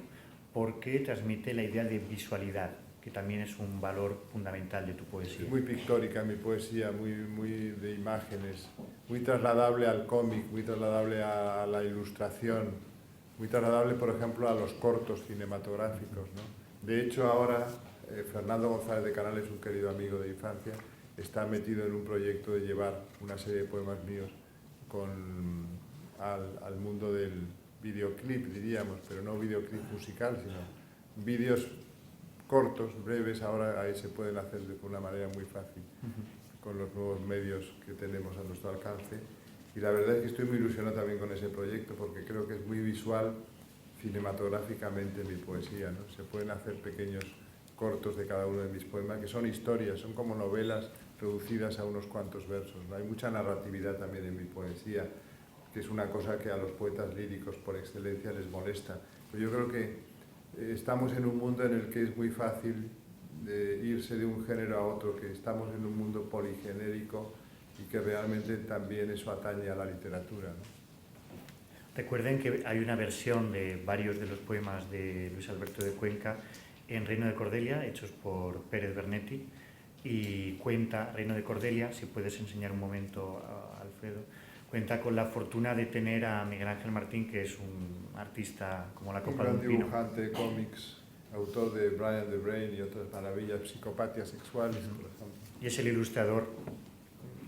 porque transmite la idea de visualidad, que también es un valor fundamental de tu poesía. Es muy pictórica mi poesía, muy de imágenes, muy trasladable al cómic, muy trasladable a la ilustración, muy trasladable, por ejemplo, a los cortos cinematográficos, ¿no? De hecho, ahora Fernando González de Canales, un querido amigo de infancia, está metido en un proyecto de llevar una serie de poemas míos al mundo del videoclip, diríamos, pero no videoclip musical, sino vídeos cortos, breves, ahora ahí se pueden hacer de una manera muy fácil con los nuevos medios que tenemos a nuestro alcance. Y la verdad es que estoy muy ilusionado también con ese proyecto porque creo que es muy visual cinematográficamente mi poesía, ¿no? Se pueden hacer pequeños cortos de cada uno de mis poemas que son historias, son como novelas reducidas a unos cuantos versos, ¿no? Hay mucha narratividad también en mi poesía, que es una cosa que a los poetas líricos por excelencia les molesta. Pero yo creo que estamos en un mundo en el que es muy fácil irse de un género a otro, que estamos en un mundo poligenérico y que realmente también eso atañe a la literatura, ¿no? Recuerden que hay una versión de varios de los poemas de Luis Alberto de Cuenca en Reino de Cordelia, hechos por Pérez Bernetti, y cuenta, Reino de Cordelia, si puedes enseñar un momento a Alfredo, cuenta con la fortuna de tener a Miguel Ángel Martín, que es un artista como la copa de un pino. Un gran dibujante de cómics, autor de Brian the Brain y otras maravillas, Psicopatias sexuales, por ejemplo. Y es el ilustrador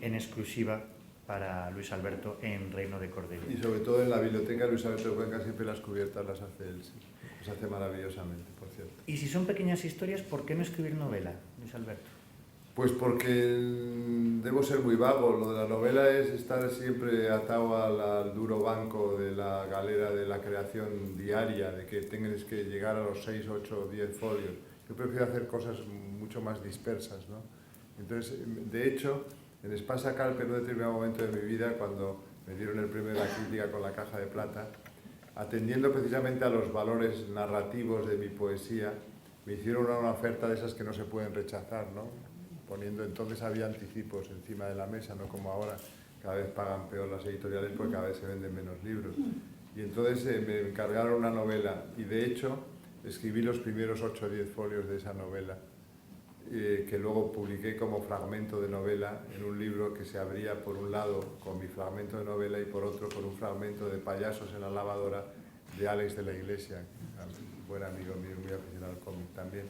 en exclusiva para Luis Alberto en Reino de Cordelia. Y sobre todo en la biblioteca Luis Alberto de Cuenca siempre las cubiertas las hace él, sí. Las hace maravillosamente, por cierto. Y si son pequeñas historias, ¿por qué no escribir novela, Luis Alberto? Pues porque debo ser muy vago. Lo de la novela es estar siempre atado al duro banco de la galera de la creación diaria, de que tengas que llegar a los 6, 8 o 10 folios. Yo prefiero hacer cosas mucho más dispersas, ¿no? Entonces, de hecho, en Espasa Calpe, en un determinado momento de mi vida, cuando me dieron el premio de la crítica con la Caja de Plata, atendiendo precisamente a los valores narrativos de mi poesía, me hicieron una oferta de esas que no se pueden rechazar, ¿no? Poniendo, entonces había anticipos encima de la mesa, no como ahora, cada vez pagan peor las editoriales porque cada vez se venden menos libros. Y entonces me encargaron una novela y de hecho escribí los primeros 8 o 10 folios de esa novela, que luego publiqué como fragmento de novela en un libro que se abría por un lado con mi fragmento de novela y por otro con un fragmento de Payasos en la lavadora de Alex de la Iglesia, un buen amigo mío, muy aficionado al cómic también.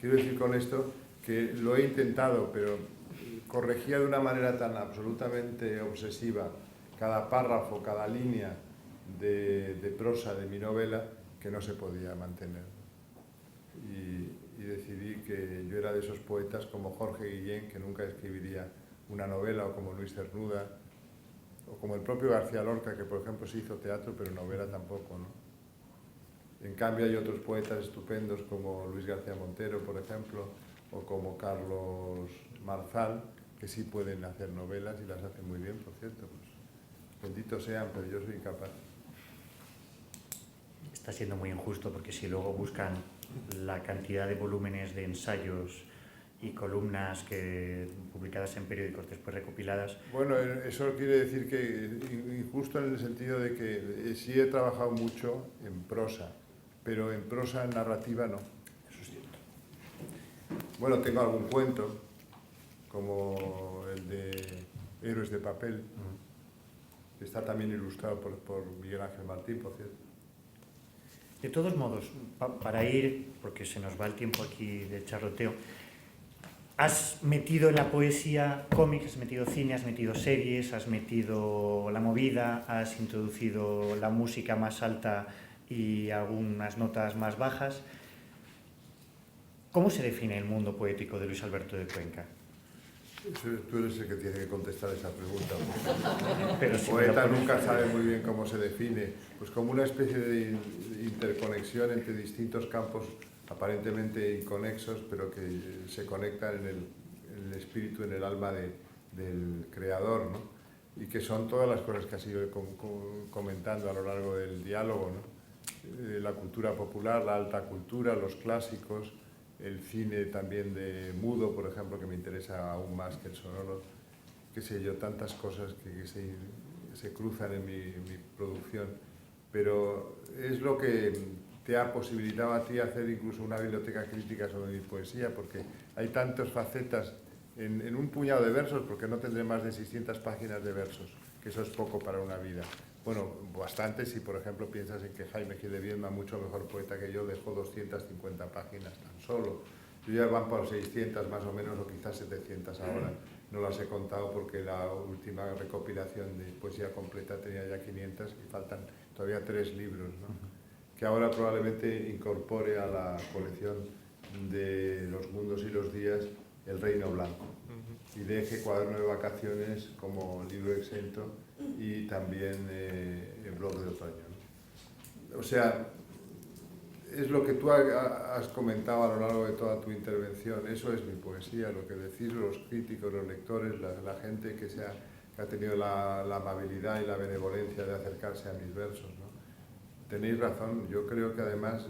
Quiero decir con esto que lo he intentado, pero corregía de una manera tan absolutamente obsesiva cada párrafo, cada línea de prosa de mi novela que no se podía mantener. Y decidí que yo era de esos poetas como Jorge Guillén, que nunca escribiría una novela, o como Luis Cernuda, o como el propio García Lorca, que por ejemplo se hizo teatro, pero novela tampoco, ¿no? En cambio hay otros poetas estupendos como Luis García Montero, por ejemplo, o como Carlos Marzal, que sí pueden hacer novelas y las hacen muy bien, por cierto. Pues, benditos sean, pero yo soy incapaz. Está siendo muy injusto porque si luego buscan la cantidad de volúmenes de ensayos y columnas publicadas en periódicos después recopiladas... Bueno, eso quiere decir que injusto en el sentido de que sí he trabajado mucho en prosa, pero en prosa narrativa no. Eso es cierto. Bueno, tengo algún cuento, como el de Héroes de Papel, que está también ilustrado por Miguel Ángel Martín, por cierto. De todos modos, para ir, porque se nos va el tiempo aquí de charloteo, has metido en la poesía cómics, has metido cine, has metido series, has metido la movida, has introducido la música más alta y algunas notas más bajas. ¿Cómo se define el mundo poético de Luis Alberto de Cuenca? Tú eres el que tiene que contestar esa pregunta. Pero El si poeta nunca sabe muy bien cómo se define, pues como una especie de interconexión entre distintos campos aparentemente inconexos, pero que se conectan en el espíritu, en el alma del creador, ¿no? Y que son todas las cosas que has ido comentando a lo largo del diálogo, ¿no? La cultura popular, la alta cultura, los clásicos, el cine también de mudo, por ejemplo, que me interesa aún más que el sonoro, qué sé yo, tantas cosas que se cruzan en mi producción, pero es lo que te ha posibilitado a ti hacer incluso una biblioteca crítica sobre mi poesía, porque hay tantas facetas en un puñado de versos, porque no tendré más de 600 páginas de versos, que eso es poco para una vida. Bueno, bastante si, por ejemplo, piensas en que Jaime Gil de Viedma, mucho mejor poeta que yo, dejó 250 páginas tan solo. Yo ya van por 600 más o menos, o quizás 700 ahora. No las he contado porque la última recopilación de poesía completa tenía ya 500 y faltan todavía 3 libros, ¿no? Que ahora probablemente incorpore a la colección de Los Mundos y los Días El Reino Blanco. Y deje Cuaderno de Vacaciones como libro exento y también el blog de otoño, ¿no? O sea, es lo que tú has comentado a lo largo de toda tu intervención, eso es mi poesía, lo que decís los críticos, los lectores, la gente que ha tenido la amabilidad y la benevolencia de acercarse a mis versos, ¿no? Tenéis razón, yo creo que además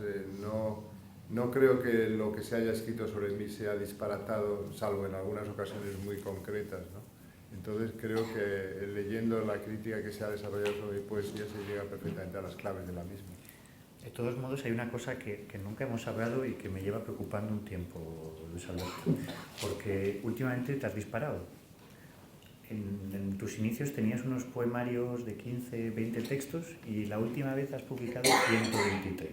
no creo que lo que se haya escrito sobre mí sea disparatado, salvo en algunas ocasiones muy concretas, ¿no? Entonces creo que leyendo la crítica que se ha desarrollado sobre mi poesía se llega perfectamente a las claves de la misma. De todos modos, hay una cosa que nunca hemos hablado y que me lleva preocupando un tiempo, Luis Alberto, porque últimamente te has disparado. En tus inicios tenías unos poemarios de 15, 20 textos y la última vez has publicado 123.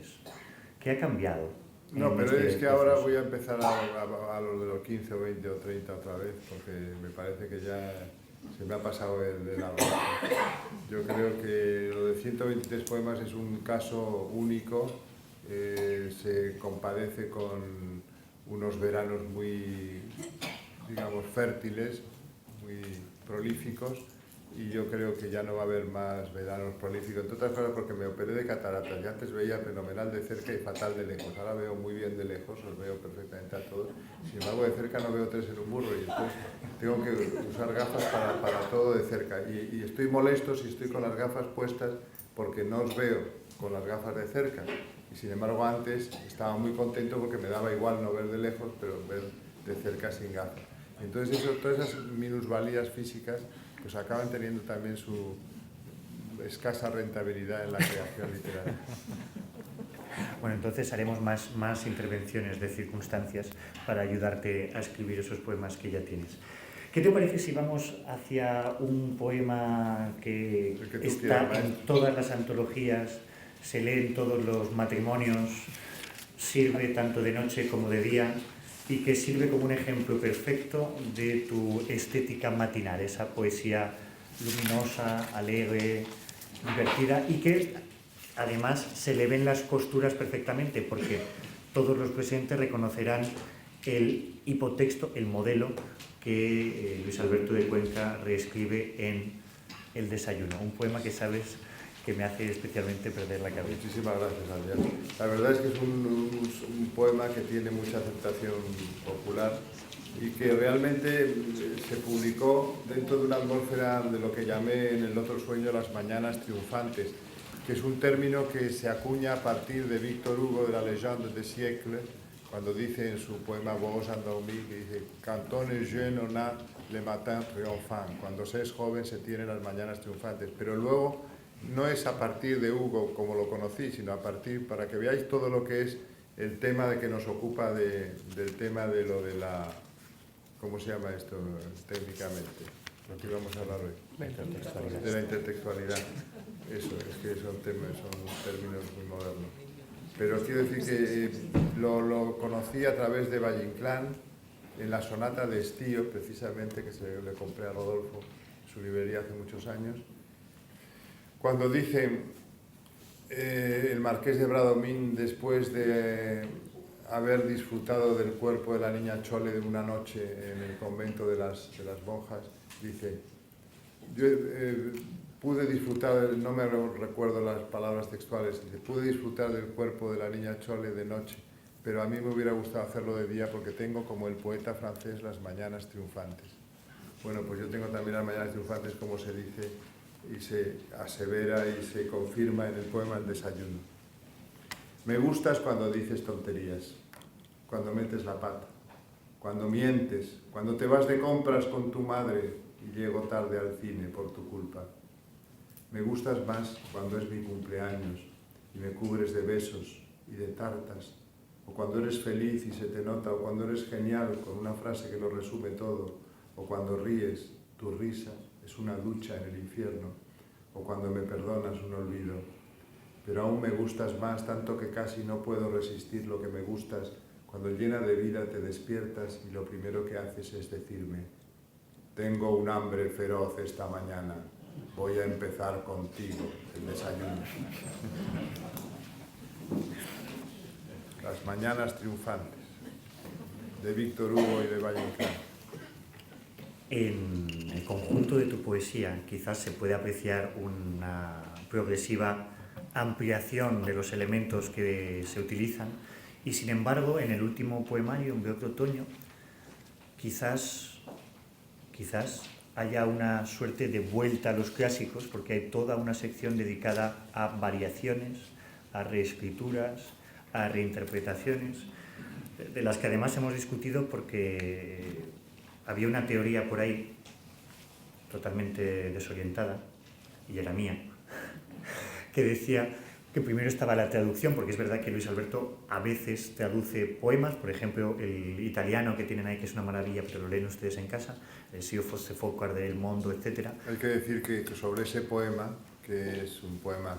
¿Qué ha cambiado? No, pero es que ahora voy a empezar a lo de los 15 o 20 o 30 otra vez, porque me parece que ya se me ha pasado el arroz. Yo creo que lo de 123 poemas es un caso único, se compadece con unos veranos muy, digamos, fértiles, muy prolíficos, y yo creo que ya no va a haber más veranos prolíficos, entre otras cosas porque me operé de cataratas. Yo antes veía fenomenal de cerca y fatal de lejos, ahora veo muy bien de lejos, os veo perfectamente a todos. Sin embargo, de cerca no veo 3 en un burro y entonces tengo que usar gafas para todo de cerca. Y estoy molesto si estoy con las gafas puestas porque no os veo con las gafas de cerca. Y sin embargo, antes estaba muy contento porque me daba igual no ver de lejos, pero ver de cerca sin gafas. Entonces, todas esas minusvalías físicas pues acaban teniendo también su escasa rentabilidad en la creación literaria. Bueno, entonces haremos más intervenciones de circunstancias para ayudarte a escribir esos poemas que ya tienes. ¿Qué te parece si vamos hacia un poema que está en todas las antologías, se lee en todos los matrimonios, sirve tanto de noche como de día, y que sirve como un ejemplo perfecto de tu estética matinal, esa poesía luminosa, alegre, divertida, y que además se le ven las costuras perfectamente, porque todos los presentes reconocerán el hipotexto, el modelo que Luis Alberto de Cuenca reescribe en El desayuno, un poema que sabes que me hace especialmente perder la cabeza. Muchísimas gracias, Adrián. La verdad es que es un poema que tiene mucha aceptación popular y que realmente se publicó dentro de una atmósfera de lo que llamé en El otro sueño las mañanas triunfantes, que es un término que se acuña a partir de Victor Hugo de la Légende des siècles, cuando dice en su poema Vos endormis, que dice «Quand on est jeune, on a le matin triomphant», cuando se es joven se tienen las mañanas triunfantes, pero luego no es a partir de Hugo como lo conocí, sino a partir, para que veáis todo lo que es el tema de que nos ocupa del tema de lo de la... ¿Cómo se llama esto técnicamente? Lo que íbamos a hablar hoy. De la intertextualidad. Eso, es que son términos muy modernos. pero quiero decir que lo conocí a través de Valle Inclán, en la sonata de Estío, precisamente, que le compré a Rodolfo en su librería hace muchos años, cuando dice el marqués de Bradomín, después de haber disfrutado del cuerpo de la niña Chole de una noche en el convento de las monjas, dice, yo pude disfrutar, no me recuerdo las palabras textuales, dice, pude disfrutar del cuerpo de la niña Chole de noche, pero a mí me hubiera gustado hacerlo de día porque tengo, como el poeta francés, las mañanas triunfantes. Bueno, pues yo tengo también las mañanas triunfantes, como se dice, y se asevera y se confirma en el poema El desayuno. Me gustas cuando dices tonterías, cuando metes la pata, cuando mientes, cuando te vas de compras con tu madre y llego tarde al cine por tu culpa. Me gustas más cuando es mi cumpleaños y me cubres de besos y de tartas, o cuando eres feliz y se te nota, o cuando eres genial con una frase que lo resume todo, o cuando ríes, tu risa es una ducha en el infierno, o cuando me perdonas un olvido. Pero aún me gustas más, tanto que casi no puedo resistir lo que me gustas, cuando llena de vida te despiertas y lo primero que haces es decirme, tengo un hambre feroz esta mañana, voy a empezar contigo el desayuno. Las mañanas triunfantes, de Víctor Hugo y de Valle Inclán. En el conjunto de tu poesía quizás se puede apreciar una progresiva ampliación de los elementos que se utilizan y sin embargo en el último poemario, Un Beoto Otoño, quizás haya una suerte de vuelta a los clásicos porque hay toda una sección dedicada a variaciones, a reescrituras, a reinterpretaciones, de las que además hemos discutido porque había una teoría por ahí totalmente desorientada, y era mía, que decía que primero estaba la traducción, porque es verdad que Luis Alberto a veces traduce poemas, por ejemplo, el italiano que tienen ahí, que es una maravilla, pero lo leen ustedes en casa, el Sio fosse folklore del mondo, etc. Hay que decir que sobre ese poema, que es un poema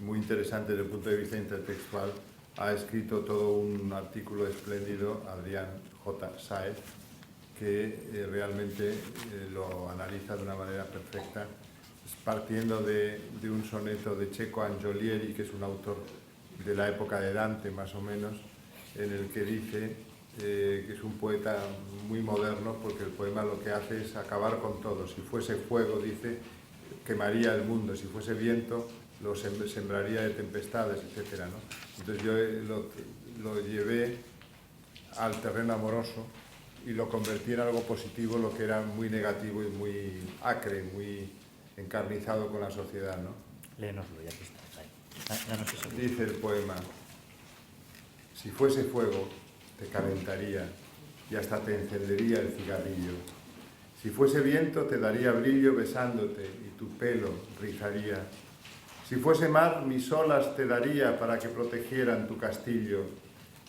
muy interesante desde el punto de vista intertextual, ha escrito todo un artículo espléndido Adrián J. Sáez, que realmente lo analiza de una manera perfecta, partiendo de un soneto de Cecco Angiolieri, que es un autor de la época de Dante, más o menos, en el que dice que es un poeta muy moderno, porque el poema lo que hace es acabar con todo. Si fuese fuego, dice, quemaría el mundo; si fuese viento, lo sembraría de tempestades, etc., ¿no? Entonces yo lo llevé al terreno amoroso y lo convertí en algo positivo, lo que era muy negativo y muy acre, muy encarnizado con la sociedad, ¿no? Léenoslo, ya que está. Dice el poema, si fuese fuego, te calentaría y hasta te encendería el cigarrillo. Si fuese viento, te daría brillo besándote y tu pelo rizaría. Si fuese mar, mis olas te daría para que protegieran tu castillo.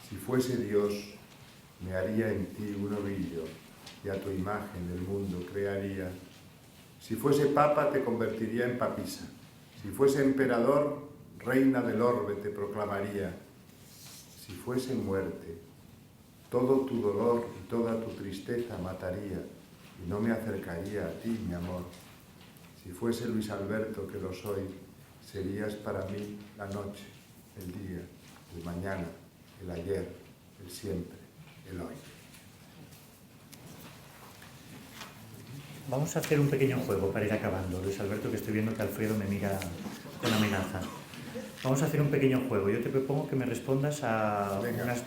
Si fuese Dios, me haría en ti un ovillo y a tu imagen el mundo crearía. Si fuese papa, te convertiría en papisa. Si fuese emperador, reina del orbe te proclamaría. Si fuese muerte, todo tu dolor y toda tu tristeza mataría y no me acercaría a ti, mi amor. Si fuese Luis Alberto, que lo soy, serías para mí la noche, el día, el mañana, el ayer, el siempre, el hoy. Vamos a hacer un pequeño juego para ir acabando, Luis Alberto, que estoy viendo que Alfredo me mira con amenaza. Vamos a hacer un pequeño juego. Yo te propongo que me respondas a unas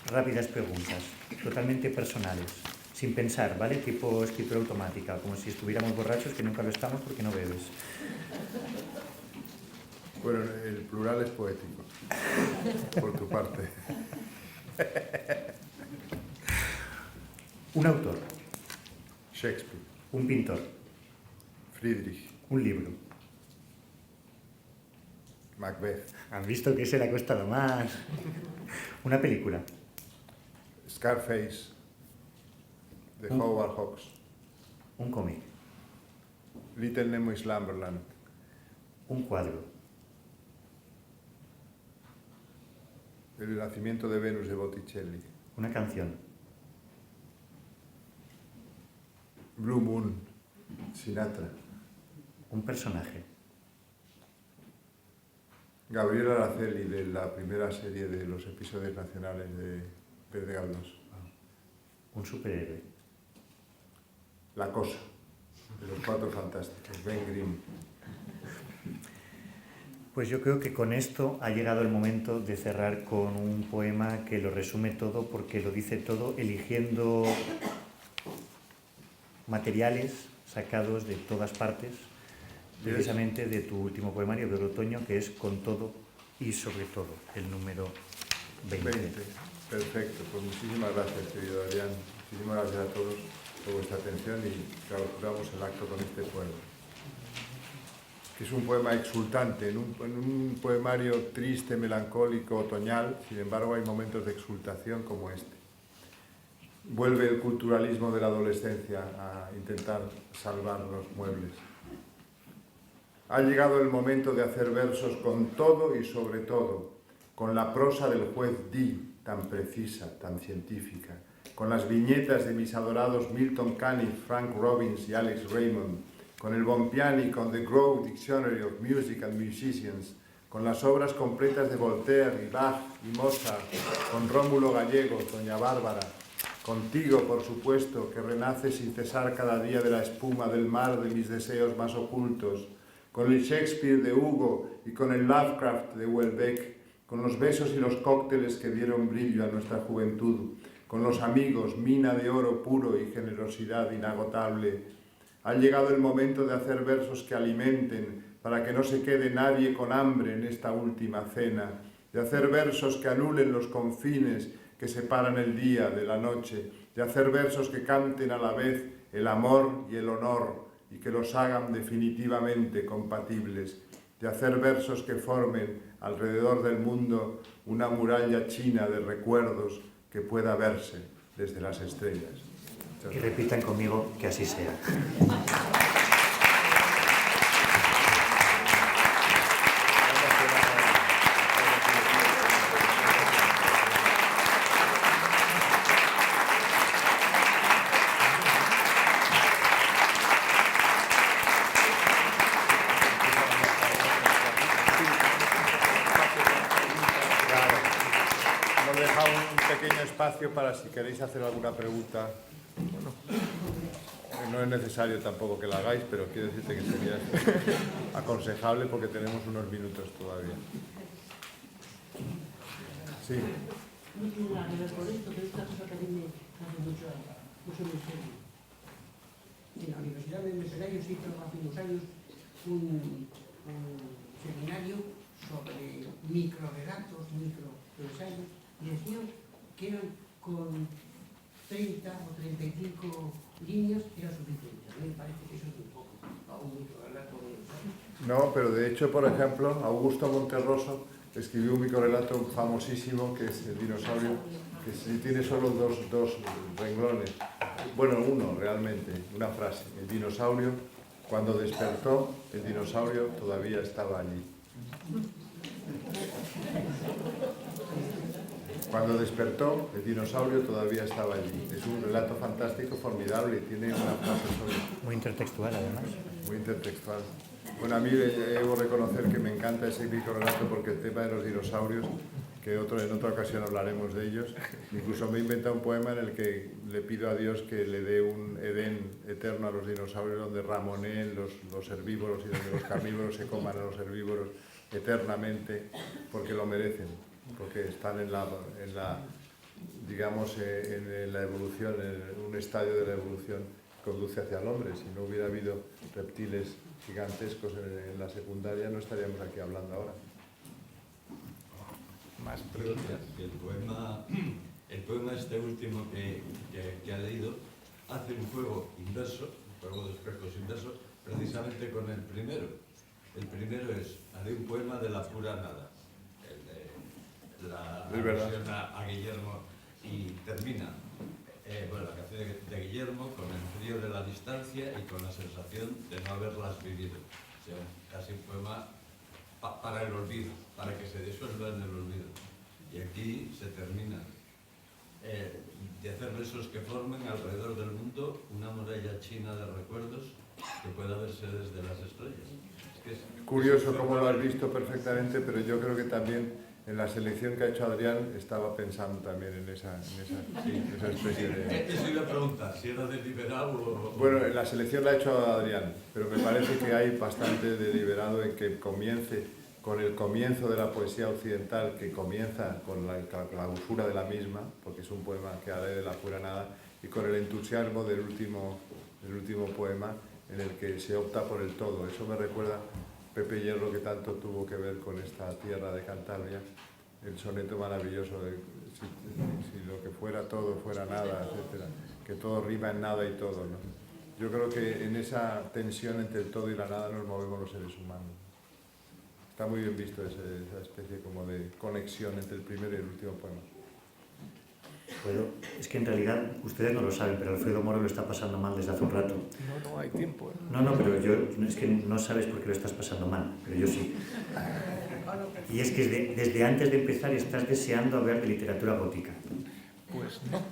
rápidas preguntas, totalmente personales, sin pensar, ¿vale? Tipo escritura automática, como si estuviéramos borrachos, que nunca lo estamos porque no bebes. Bueno, el plural es poético, por tu parte. Un autor. Shakespeare. Un pintor. Friedrich. Un libro. Macbeth. Han visto que ese le ha costado más. Una película. Scarface, de Howard Hawks. Un cómic. Little Nemo y Slumberland. Un cuadro. El nacimiento de Venus de Botticelli. Una canción. Blue Moon, Sinatra. Un personaje. Gabriel Araceli, de la primera serie de los episodios nacionales de Pérez Galdós. Un superhéroe. La Cosa, de los Cuatro Fantásticos, Ben Grimm. Pues yo creo que con esto ha llegado el momento de cerrar con un poema que lo resume todo, porque lo dice todo, eligiendo materiales sacados de todas partes, precisamente de tu último poemario del otoño, que es Con todo y sobre todo, el número 20. Perfecto, pues muchísimas gracias, querido Adrián. Muchísimas gracias a todos por vuestra atención y clausuramos el acto con este poema. Que es un poema exultante, en un poemario triste, melancólico, otoñal, sin embargo hay momentos de exultación como este. Vuelve el culturalismo de la adolescencia a intentar salvar los muebles. Ha llegado el momento de hacer versos con todo y sobre todo, con la prosa del juez Dee, tan precisa, tan científica, con las viñetas de mis adorados Milton Caniff, Frank Robbins y Alex Raymond, con el Bompiani, con The Grove Dictionary of Music and Musicians, con las obras completas de Voltaire y Bach y Mozart, con Rómulo Gallegos, Doña Bárbara, contigo, por supuesto, que renace sin cesar cada día de la espuma del mar de mis deseos más ocultos, con el Shakespeare de Hugo y con el Lovecraft de Houellebecq, con los besos y los cócteles que dieron brillo a nuestra juventud, con los amigos, mina de oro puro y generosidad inagotable. Ha llegado el momento de hacer versos que alimenten, para que no se quede nadie con hambre en esta última cena, de hacer versos que anulen los confines que separan el día de la noche, de hacer versos que canten a la vez el amor y el honor y que los hagan definitivamente compatibles, de hacer versos que formen alrededor del mundo una muralla china de recuerdos que pueda verse desde las estrellas. Y repitan conmigo que así sea. Hemos dejado un pequeño espacio para si queréis hacer alguna pregunta. Bueno, no es necesario tampoco que la hagáis, pero quiero decirte que sería aconsejable porque tenemos unos minutos todavía. Sí. No tiene nada que ver con esto, pero es una cosa que a mí me hace mucho misterio. En la Universidad de Meserayo se hizo hace unos años un seminario sobre microrelatos, microensayos, y decían que eran con 30 o 35 líneas era suficiente. A mí me parece que eso es muy poco, para un microrelato de ensayo. No, pero de hecho, por ejemplo, Augusto Monterroso escribió un microrelato famosísimo que es El dinosaurio, que tiene solo dos renglones. Bueno, uno realmente, una frase. El dinosaurio, cuando despertó, el dinosaurio todavía estaba allí. Cuando despertó, el dinosaurio todavía estaba allí. Es un relato fantástico, formidable, y tiene una frase sobre... Muy intertextual, además. Muy intertextual. Bueno, a mí debo reconocer que me encanta ese microrelato porque el tema de los dinosaurios, que en otra ocasión hablaremos de ellos, incluso me he inventado un poema en el que le pido a Dios que le dé un Edén eterno a los dinosaurios, donde ramoneen los herbívoros y donde los carnívoros se coman a los herbívoros eternamente, porque lo merecen, porque están en la evolución, en un estadio de la evolución que conduce hacia el hombre. Si no hubiera habido reptiles gigantescos en la secundaria, no estaríamos aquí hablando ahora. Más preguntas. El poema este último que ha leído hace un juego inverso, un juego de espejos inverso, precisamente con el primero. El primero es, haré un poema de la pura nada, la alusión a Guillermo, y termina la canción de Guillermo con el frío de la distancia y con la sensación de no haberlas vivido. O sea, casi un poema para el olvido, para que se disuelva en el olvido. y aquí se termina de hacer esos que formen alrededor del mundo una muralla china de recuerdos que pueda verse desde las estrellas. Es curioso cómo lo has visto perfectamente, pero yo creo que también en la selección que ha hecho Adrián estaba pensando también en esa especie de... Eso iba a preguntar, si era deliberado o... Bueno, la selección la ha hecho Adrián, pero me parece que hay bastante deliberado en que comience con el comienzo de la poesía occidental, que comienza con la usura de la misma, porque es un poema que hará de la pura nada, y con el entusiasmo del último poema, en el que se opta por el todo. Eso me recuerda Pepe Hierro, que tanto tuvo que ver con esta tierra de Cantabria, el soneto maravilloso de si lo que fuera todo fuera nada, etcétera, que todo rima en nada y todo, ¿no? Yo creo que en esa tensión entre el todo y la nada nos movemos los seres humanos. Está muy bien visto esa especie como de conexión entre el primero y el último poema. Bueno, es que en realidad ustedes no lo saben, pero Alfredo Moro lo está pasando mal desde hace un rato. No hay tiempo. No, pero es que no sabes por qué lo estás pasando mal, pero yo sí. Y es que desde antes de empezar estás deseando hablar de literatura gótica. Pues no.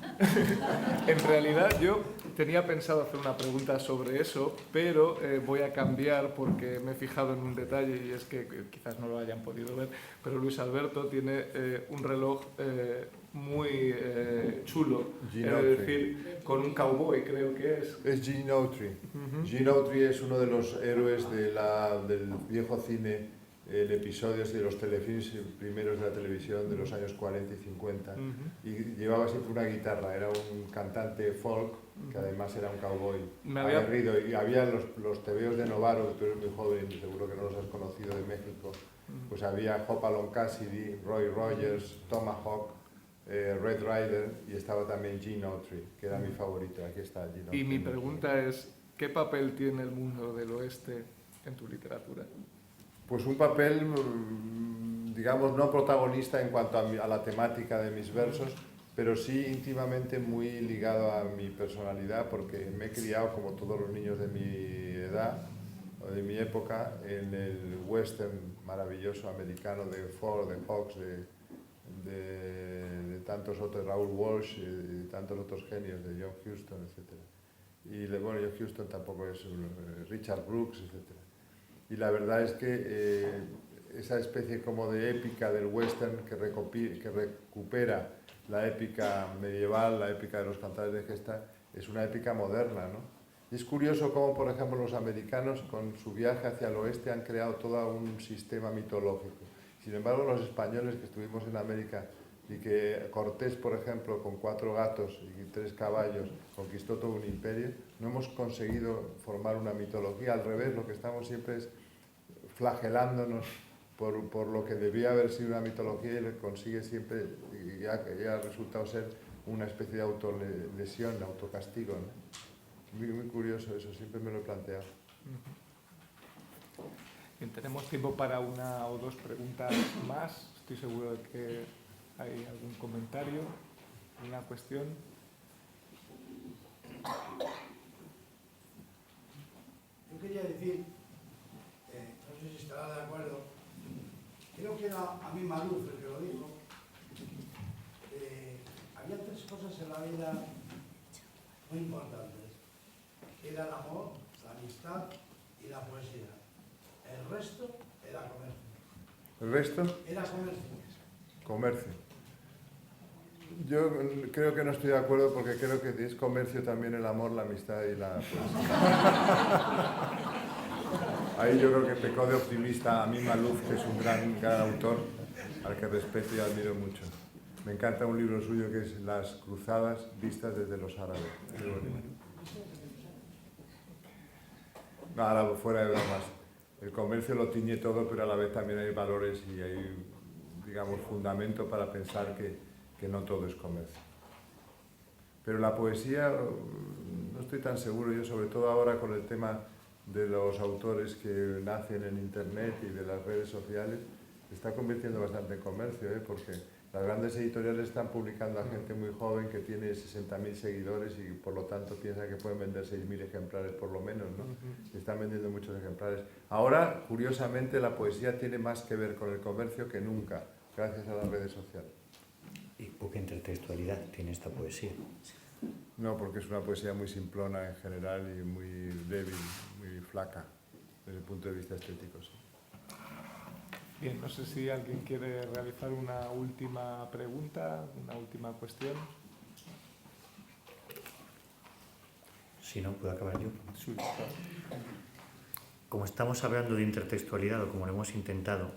En realidad yo tenía pensado hacer una pregunta sobre eso, pero voy a cambiar porque me he fijado en un detalle y es que quizás no lo hayan podido ver, pero Luis Alberto tiene un reloj muy chulo, es decir, con un cowboy creo que es. Es Gene Autry. Gene Autry es uno de los héroes del viejo cine en episodios de los telefilms primeros de la televisión de los años 40 y 50 y llevaba siempre una guitarra, era un cantante folk que además era un cowboy aguerrido y había los tebeos de Novaro, que tú eres muy joven y seguro que no los has conocido, de México, pues había Hopalong Cassidy, Roy Rogers, Tomahawk, Red Rider y estaba también Gene Autry, que era mi favorito. Aquí está Gene Autry. Y mi pregunta es, ¿qué papel tiene el mundo del oeste en tu literatura? Pues un papel, digamos, no protagonista en cuanto a la temática de mis versos, pero sí íntimamente muy ligado a mi personalidad, porque me he criado, como todos los niños de mi edad, o de mi época, en el western maravilloso americano de Ford, de Hawks, de tantos otros, Raoul Walsh, y tantos otros genios, de John Huston, etc. Y bueno, John Huston tampoco es Richard Brooks, etc. Y la verdad es que esa especie como de épica del western que recupera la épica medieval, la épica de los cantares de gesta, es una épica moderna, ¿no? Y es curioso cómo, por ejemplo, los americanos con su viaje hacia el oeste han creado todo un sistema mitológico. Sin embargo, los españoles que estuvimos en América y que Cortés, por ejemplo, con 4 gatos y 3 caballos, conquistó todo un imperio, no hemos conseguido formar una mitología. Al revés, lo que estamos siempre es flagelándonos por lo que debía haber sido una mitología y le consigue siempre, y ha resultado ser una especie de autolesión, autocastigo, ¿no? Muy curioso eso, siempre me lo he planteado. Bien, tenemos tiempo para una o dos preguntas más. Estoy seguro de que hay algún comentario, una cuestión. Yo quería decir, no sé si estará de acuerdo, creo que era a mí Maluf el que lo dijo, había 3 cosas en la vida muy importantes, era el amor, la amistad y la poesía. El resto era comercio. ¿El resto? Era comercio. Comercio. Yo creo que no estoy de acuerdo porque creo que es comercio también el amor, la amistad y la poesía. Ahí yo creo que pecó de optimista a mí Maluf, que es un gran autor al que respeto y admiro mucho. Me encanta un libro suyo que es Las cruzadas vistas desde los árabes. No, ahora fuera de bromas. El comercio lo tiñe todo, pero a la vez también hay valores y hay, digamos, fundamento para pensar que no todo es comercio. Pero la poesía, no estoy tan seguro, yo sobre todo ahora con el tema de los autores que nacen en internet y de las redes sociales, se está convirtiendo bastante en comercio, porque las grandes editoriales están publicando a gente muy joven que tiene 60.000 seguidores y por lo tanto piensan que pueden vender 6.000 ejemplares por lo menos, ¿no? Están vendiendo muchos ejemplares. Ahora, curiosamente, la poesía tiene más que ver con el comercio que nunca, gracias a las redes sociales. ¿Y poca intertextualidad tiene esta poesía? No, porque es una poesía muy simplona en general y muy débil, muy flaca, desde el punto de vista estético. Sí. Bien, no sé si alguien quiere realizar una última pregunta, una última cuestión. Si no, puedo acabar yo. Sí, claro. Como estamos hablando de intertextualidad, o como lo hemos intentado,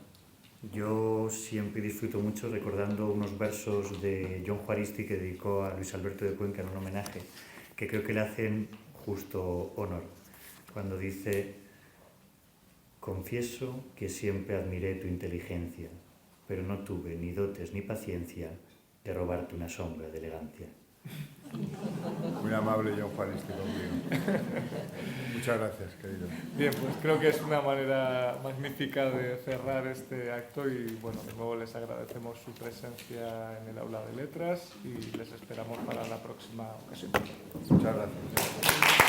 yo siempre disfruto mucho recordando unos versos de John Juaristi que dedicó a Luis Alberto de Cuenca en un homenaje, que creo que le hacen justo honor, cuando dice: confieso que siempre admiré tu inteligencia, pero no tuve ni dotes ni paciencia de robarte una sombra de elegancia. Muy amable John Juaristi conmigo. Muchas gracias, querido. Bien, pues creo que es una manera magnífica de cerrar este acto y bueno, de nuevo les agradecemos su presencia en el aula de letras y les esperamos para la próxima ocasión. Muchas gracias.